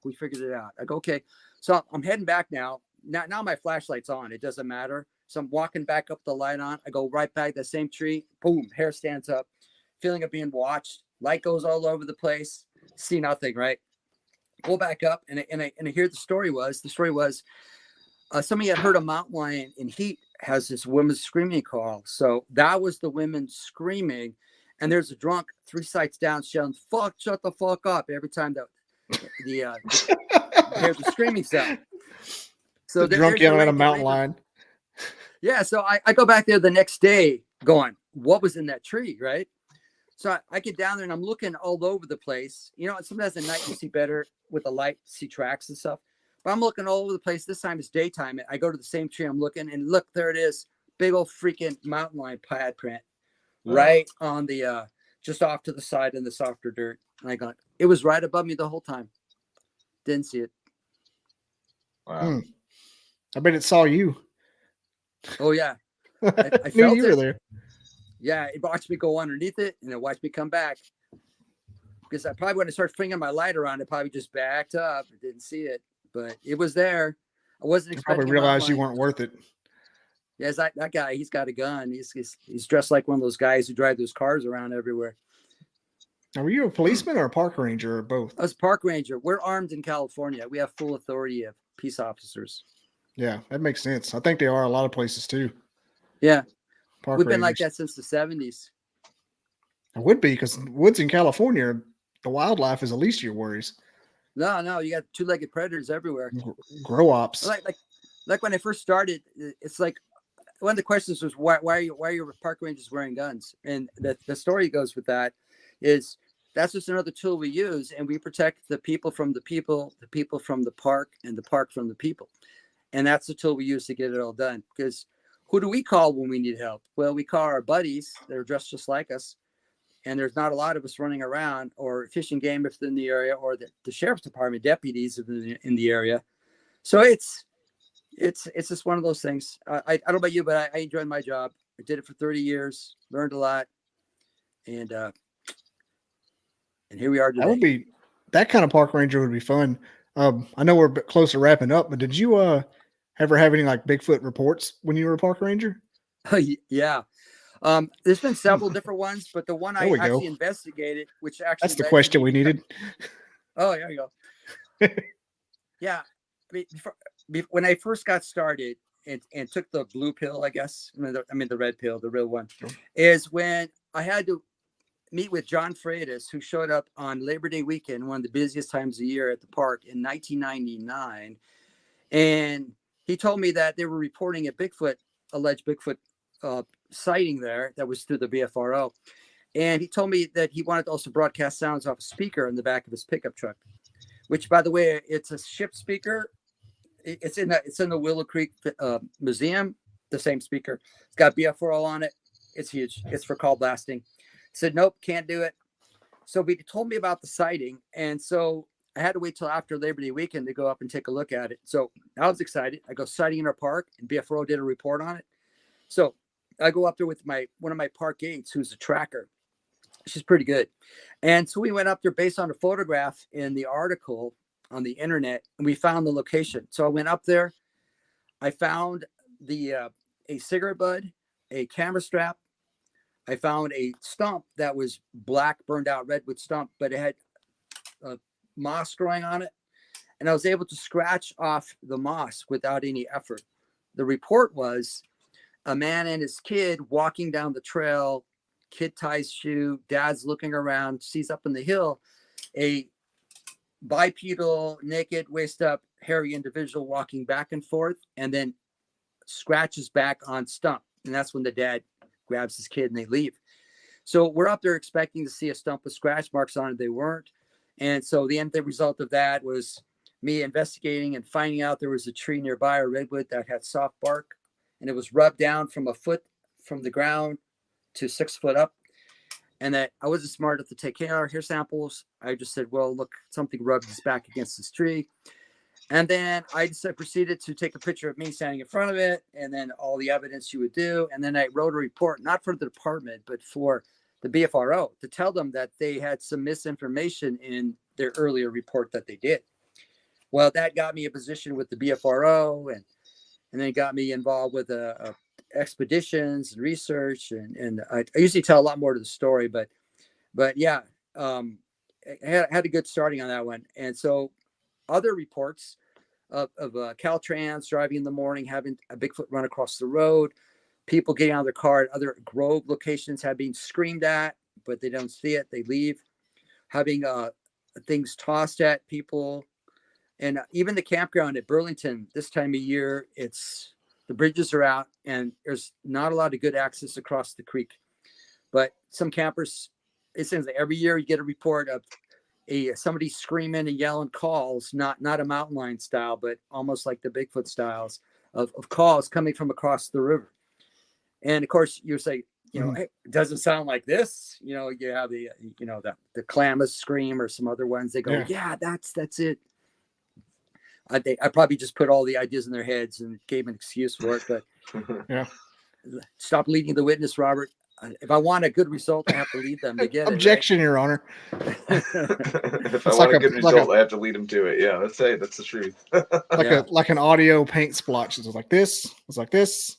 G: We figured it out. I go, okay. So I'm heading back now. Now my flashlight's on. It doesn't matter. So I'm walking back up, the light on. I go right back, the same tree. Boom, hair stands up. Feeling of being watched. Light goes all over the place. See nothing, right? Go back up, and I hear the story was somebody had heard a mountain lion in heat has this women's screaming call. So that was the women screaming, and there's a drunk 3 sites down shouting, "Fuck, shut the fuck up!" every time that here's the screaming sound. So
E: the drunk yelling at a mountain lion.
G: Yeah, so I go back there the next day going, what was in that tree, right? So I get down there and I'm looking all over the place. Sometimes at night you see better with the light, see tracks and stuff. But I'm looking all over the place. This time it's daytime. I go to the same tree I'm looking, and look, there it is. Big old freaking mountain lion pad print right on the, just off to the side in the softer dirt. And I got, it was right above me the whole time. Didn't see it.
F: Wow.
E: I bet it saw you.
G: Oh, yeah. I
E: knew
G: felt
E: you were there.
G: Yeah, it watched me go underneath it, and it watched me come back. Because I probably, when I started flinging my light around, it probably just backed up. I didn't see it, but it was there. I wasn't expecting.
E: Probably realized you weren't worth it.
G: Yeah, that guy, he's got a gun. He's dressed like one of those guys who drive those cars around everywhere.
E: Now, were you a policeman or a park ranger or both?
G: I was a park ranger. We're armed in California. We have full authority of peace officers.
E: Yeah, that makes sense. I think they are a lot of places too.
G: Yeah.
E: Park
G: We've
E: rangers.
G: been like that since the 70s.
E: It would be, because woods in California, the wildlife is the least of your worries.
G: No, you got 2-legged predators everywhere.
E: Grow ops.
G: Like when I first started, it's like one of the questions was why are your park rangers wearing guns? And the story goes with that is that's just another tool we use, and we protect the people from the people from the park, and the park from the people. And that's the tool we use to get it all done. Because who do we call when we need help? Well, we call our buddies that are dressed just like us. And there's not a lot of us running around, or fishing game if they're in the area, or the sheriff's department deputies in the area. So it's it's just one of those things. I don't know about you, but I enjoyed my job. I did it for 30 years, learned a lot, and here we are today.
E: That kind of park ranger would be fun. I know we're a bit close to wrapping up, but did you ever have any like Bigfoot reports when you were a park ranger?
G: Yeah. There's been several different ones, but the one I actually investigated, which actually
E: that's the question we needed.
G: Oh, there you go. Yeah. I mean, when I first got started and took the blue pill, I guess, I mean the red pill, the real one, is when I had to meet with John Freitas, who showed up on Labor Day weekend, one of the busiest times of the year at the park in 1999. And he told me that they were reporting alleged Bigfoot sighting there that was through the BFRO. And he told me that he wanted to also broadcast sounds off a speaker in the back of his pickup truck, which, by the way, it's a ship speaker. It's in the Willow Creek Museum, the same speaker. It's got BFRO on it. It's huge. It's for call blasting. Said, nope, can't do it. So he told me about the sighting. And so I had to wait till after Labor Day weekend to go up and take a look at it. So I was excited. I go sighting in our park, and BFRO did a report on it. So I go up there with one of my park aides, who's a tracker. She's pretty good. And so we went up there based on a photograph in the article on the internet, and we found the location. So I went up there. I found a cigarette butt, a camera strap. I found a stump that was black, burned out redwood stump, but it had moss growing on it. And I was able to scratch off the moss without any effort. The report was a man and his kid walking down the trail, kid ties shoe, dad's looking around, sees up in the hill a bipedal, naked, waist up, hairy individual walking back and forth, and then scratches back on stump. And that's when the dad grabs his kid and they leave. So we're up there expecting to see a stump with scratch marks on it. They weren't. And so the result of that was me investigating and finding out there was a tree nearby, a redwood that had soft bark, and it was rubbed down from a foot from the ground to 6 foot up. And that I wasn't smart enough to take hair samples. I just said, well, look, something rubbed its back against this tree. And then I proceeded to take a picture of me standing in front of it, and then all the evidence you would do. And then I wrote a report, not for the department, but for the BFRO, to tell them that they had some misinformation in their earlier report that they did. Well, that got me a position with the BFRO, and then got me involved with expeditions and research. And I usually tell a lot more to the story, but yeah, I had a good starting on that one. And so other reports of Caltrans driving in the morning, having a Bigfoot run across the road, people getting out of their car at other grove locations have been screamed at, but they don't see it. They leave. Having things tossed at people. And even the campground at Burlington this time of year, the bridges are out and there's not a lot of good access across the creek. But some campers, it seems like every year you get a report of somebody screaming and yelling calls, not a mountain lion style, but almost like the Bigfoot styles of calls coming from across the river. And of course, you say, hey, it doesn't sound like this. You have the Klamath scream or some other ones. They go, yeah, that's it. I probably just put all the ideas in their heads and gave an excuse for it. But
E: yeah,
G: stop leading the witness, Robert. If I want a good result, I have to lead them to get
E: Objection, Your Honor.
F: If I want a good result, I have to lead them to it. Yeah, that's the truth.
E: like an audio paint splotch. It's like this. It's like this.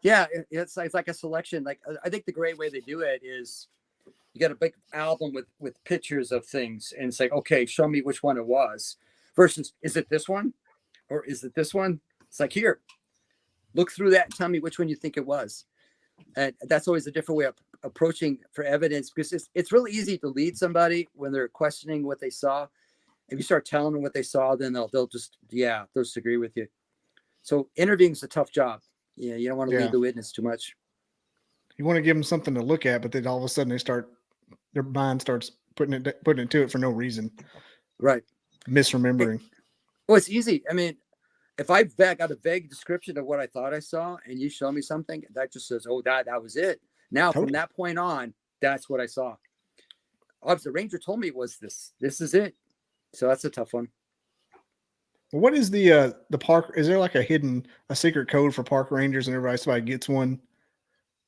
G: Yeah, it's like a selection. Like I think the great way they do it is you got a big album with pictures of things, and it's like, okay, show me which one it was. Versus, is it this one, or is it this one? It's like, here, look through that and tell me which one you think it was. And that's always a different way of approaching for evidence, because it's really easy to lead somebody when they're questioning what they saw. If you start telling them what they saw, then they'll just they'll disagree with you. So interviewing is a tough job. Yeah, you don't want to lead the witness too much.
E: You want to give them something to look at, but then all of a sudden their mind starts putting it to it for no reason.
G: Right.
E: Misremembering.
G: Well, it's easy. I mean, if I got a vague description of what I thought I saw, and you show me something that just says, "Oh, that was it." Now, From that point on, that's what I saw. Obviously, the ranger told me it was this. This is it. So that's a tough one.
E: What is the park? Is there like a secret code for park rangers and somebody gets one?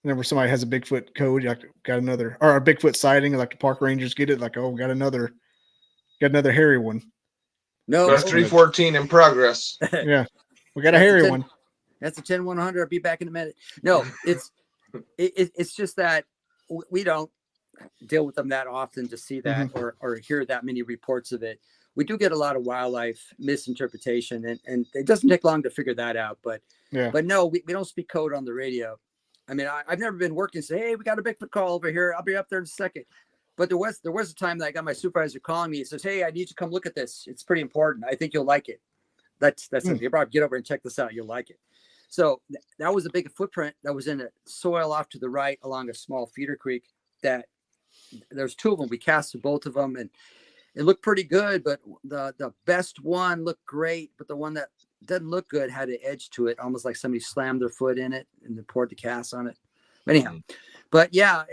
E: Whenever somebody has a Bigfoot code, you got another, or a Bigfoot sighting, like the park rangers get it, like, oh, got another hairy one.
G: No,
F: That's 314 in progress.
E: Yeah, we got a hairy one.
G: That's a 10-100. I'll be back in a minute. No, it's just that we don't deal with them that often to see that or hear that many reports of it. We do get a lot of wildlife misinterpretation, and it doesn't take long to figure that out. But no, we don't speak code on the radio. I mean, I've never been working and say, hey, we got a Bigfoot call over here. I'll be up there in a second. But there was a time that I got my supervisor calling me. He says, hey, I need you to come look at this. It's pretty important. I think you'll like it. That's it. You probably get over and check this out. You'll like it. So that was a big footprint that was in the soil off to the right along a small feeder creek. That there's two of them. We casted both of them, and it looked pretty good. But the best one looked great, but the one that doesn't look good had an edge to it, almost like somebody slammed their foot in it and they poured the cast on it. But anyhow, but yeah,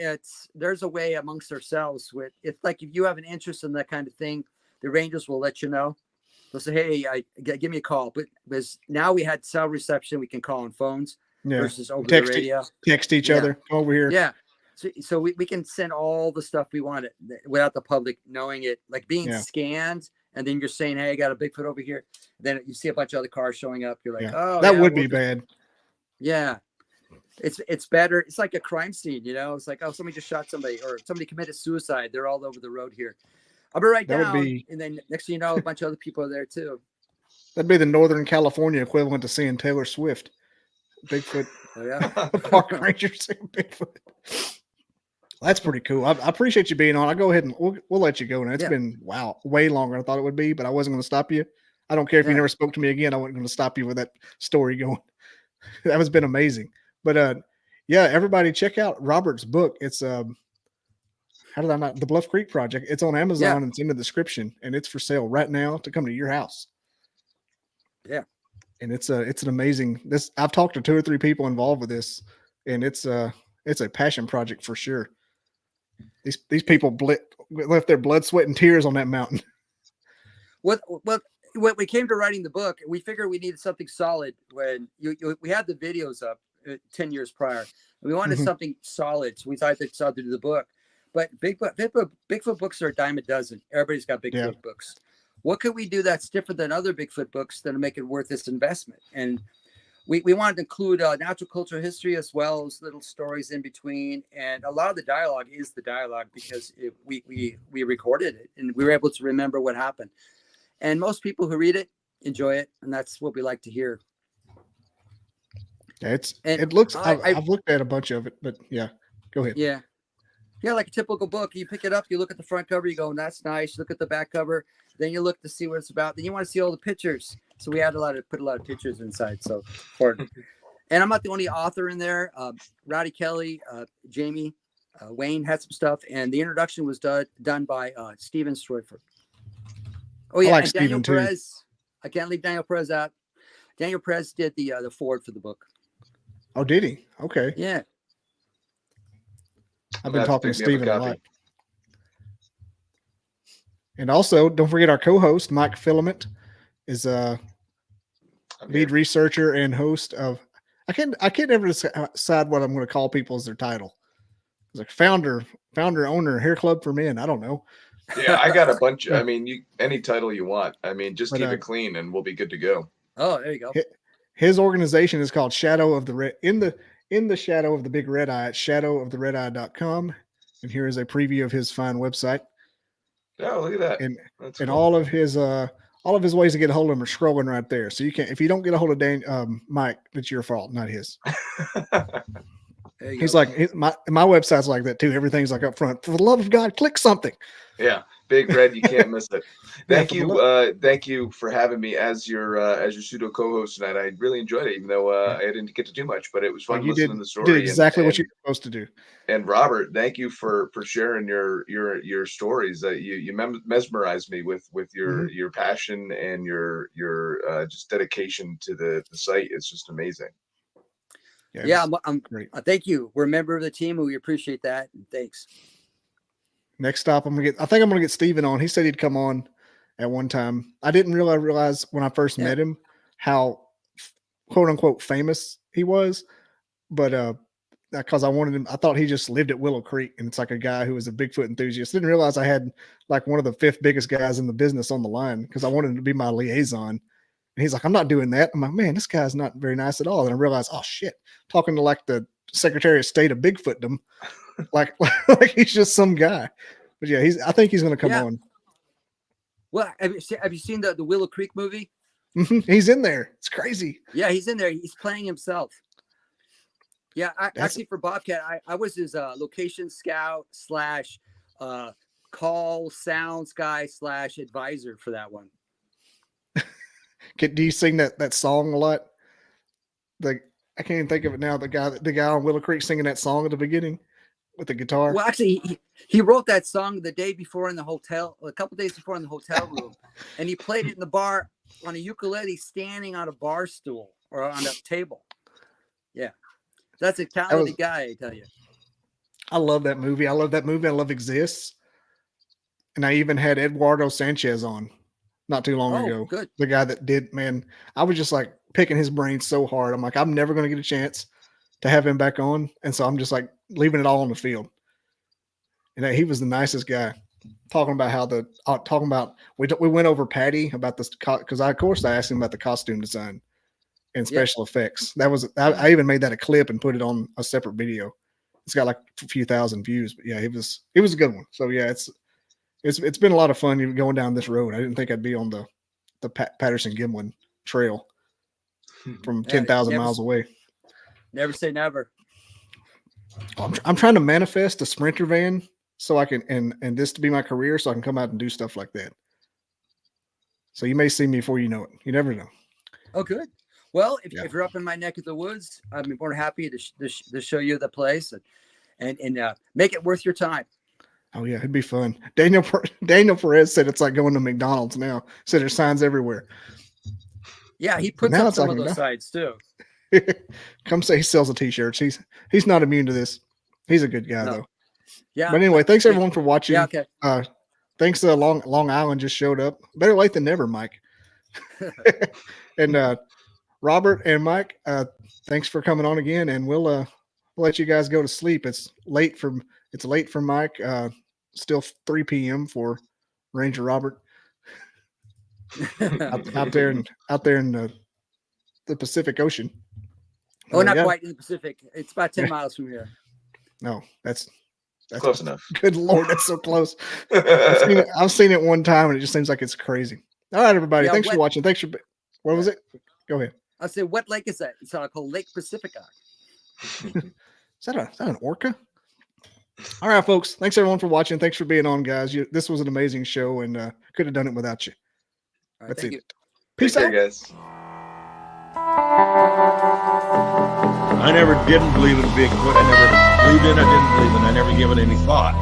G: there's a way amongst ourselves with if you have an interest in that kind of thing, the rangers will let you know. They'll say, hey, give me a call. But because now we had cell reception, we can call on phones versus over the radio.
E: Text each other over here.
G: Yeah. So we can send all the stuff we want without the public knowing it, like being scanned. And then you're saying, hey, I got a Bigfoot over here. Then you see a bunch of other cars showing up. You're like, oh,
E: that would be bad.
G: Yeah. It's better. It's like a crime scene, It's like, oh, somebody just shot somebody or somebody committed suicide. They're all over the road here. I'll be right down. And then next thing you know, a bunch of other people are there too.
E: That'd be the Northern California equivalent to seeing Taylor Swift. Bigfoot. Oh, yeah. Park ranger seeing Bigfoot. That's pretty cool. I appreciate you being on. I'll go ahead and we'll let you go now. It's been, way longer than I thought it would be, but I wasn't going to stop you. I don't care if you never spoke to me again. I wasn't going to stop you with that story going. That has been amazing. But everybody check out Robert's book. It's the Bluff Creek Project. It's on Amazon and it's in the description, and it's for sale right now to come to your house.
G: Yeah.
E: And it's an amazing I've talked to 2 or 3 people involved with this, and it's a passion project for sure. These people left their blood, sweat, and tears on that mountain.
G: When we came to writing the book, we figured we needed something solid. When we had the videos up 10 years prior, and we wanted something solid, so we thought to do the book. But Bigfoot books are a dime a dozen. Everybody's got Bigfoot books. What could we do that's different than other Bigfoot books that'll make it worth this investment? And we wanted to include natural cultural history as well as little stories in between. And a lot of the dialogue is the dialogue because we recorded it and we were able to remember what happened. And most people who read it enjoy it. And that's what we like to hear.
E: Yeah, I've looked at a bunch of it, but go ahead.
G: Yeah. Yeah, like a typical book. You pick it up, you look at the front cover, you go, that's nice. Look at the back cover. Then you look to see what it's about. Then you want to see all the pictures. So we had put a lot of pictures inside. So important. And I'm not the only author in there. Rowdy Kelly, Jamie, Wayne had some stuff. And the introduction was done by Steven Stroyford. Oh, yeah. And Daniel Perez. I can't leave Daniel Perez out. Daniel Perez did the forward for the book.
E: Oh, did he? Okay.
G: Yeah.
E: I've been talking to Steven a lot. And also, don't forget our co-host, Mike Familant, is a lead researcher and host of. I can't ever decide what I'm going to call people as their title. It's like founder, owner, Hair Club for Men. I don't know.
F: Yeah, I got a bunch. I mean, any title you want. I mean, just keep it clean, and we'll be good to go.
G: Oh, there you go.
E: His organization is called Shadow of the Red. In the shadow of the big red eye at shadowoftheredeye.com. And here is a preview of his fine website.
F: Oh, look at that.
E: And cool. all of his ways to get a hold of him are scrolling right there. So if you don't get a hold of Mike, it's your fault, not his. He's like, my website's like that too. Everything's like up front. For the love of God, click something.
F: Yeah. Big red, you can't miss it. Thank you for having me as your pseudo co-host tonight. I really enjoyed it, even though I didn't get to do much, but it was fun listening to the story.
E: You did exactly what you're supposed to do.
F: And Robert, thank you for sharing your stories. You mesmerized me with your passion and your just dedication to the site. It's just amazing.
G: Yeah, I'm great. Thank you. We're a member of the team, and we appreciate that. Thanks.
E: Next stop, I think I'm gonna get Steven on. He said he'd come on at one time. I didn't really realize when I first met him how quote unquote famous he was, but because I wanted him, I thought he just lived at Willow Creek, and it's like a guy who was a Bigfoot enthusiast. Didn't realize I had like one of the 5th biggest guys in the business on the line because I wanted him to be my liaison. And he's like, I'm not doing that. I'm like, man, this guy's not very nice at all. And I realized, oh shit, talking to like the Secretary of State of Bigfootdom, like he's just some guy. But yeah, I think he's going to come on.
G: Well, have you seen the Willow Creek movie?
E: He's in there. It's crazy.
G: Yeah, he's in there. He's playing himself. Yeah, actually for Bobcat, I was his location scout / call sounds guy / advisor for that one.
E: Do you sing that song a lot? I can't even think of it now. The guy on Willow Creek singing that song at the beginning with the guitar.
G: Well, actually, he wrote that song the day before in the hotel, a couple days before in the hotel room, and he played it in the bar on a ukulele, standing on a bar stool or on a table. Yeah, that's a talented guy, I tell you.
E: I love that movie. I love Exists, and I even had Eduardo Sanchez on not too long ago.
G: Good.
E: The guy that did, man, I was just like picking his brain so hard. I'm like, I'm never going to get a chance to have him back on. And so I'm just like leaving it all on the field. And he was the nicest guy, talking about we went over Patty about this because I asked him about the costume design and special effects. I even made that a clip and put it on a separate video. It's got like a few thousand views, but yeah, it was a good one. So yeah, it's been a lot of fun going down this road. I didn't think I'd be on the Patterson Gimlin trail from 10,000 miles away.
G: Never say never.
E: I'm trying to manifest a Sprinter van so I can and this to be my career, so I can come out and do stuff like that. So you may see me before you know it. You never know.
G: Oh, good. Well, if you're up in my neck of the woods, I'd be more happy to show you the place and make it worth your time.
E: Oh yeah, it'd be fun. Daniel Perez said it's like going to McDonald's now. Said there's signs everywhere.
G: Yeah, he puts up some of those signs too.
E: Come say he sells the t-shirts. He's not immune to this. He's a good guy though.
G: Yeah.
E: But anyway, thanks everyone for watching.
G: Yeah, okay.
E: Thanks Long Island just showed up. Better late than never, Mike. And Robert and Mike, thanks for coming on again, and we'll let you guys go to sleep. It's late for Mike. Still 3 p.m. for Ranger Robert. out there in the Pacific Ocean.
G: Oh, not quite in the Pacific. It's about 10 miles from here.
E: No, that's
F: close enough.
E: Good Lord, that's so close. I've seen it one time, and it just seems like it's crazy. All right, everybody. Thanks for watching. What was it? Go ahead.
G: I said, what lake is that? It's called Lake Pacifica.
E: Is that an orca? All right, folks. Thanks everyone for watching. Thanks for being on, guys. This was an amazing show, and could have done it without you.
G: All right,
E: that's
G: thank
E: it.
G: you.
E: Peace out,
F: guys.
A: I never didn't believe in Bigfoot. I never believed in it. I didn't believe in it. I never given it any thought.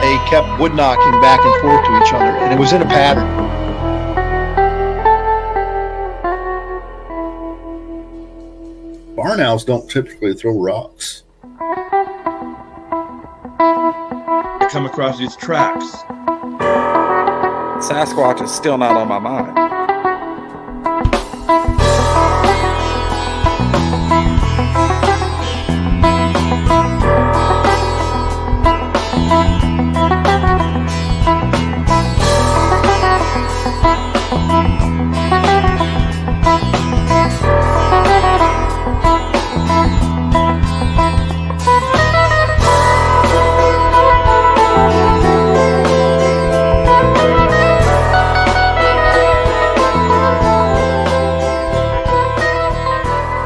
B: They kept wood knocking back and forth to each other, and it was in a pattern.
C: Barn owls don't typically throw rocks.
A: I come across these tracks.
D: Sasquatch is still not on my mind.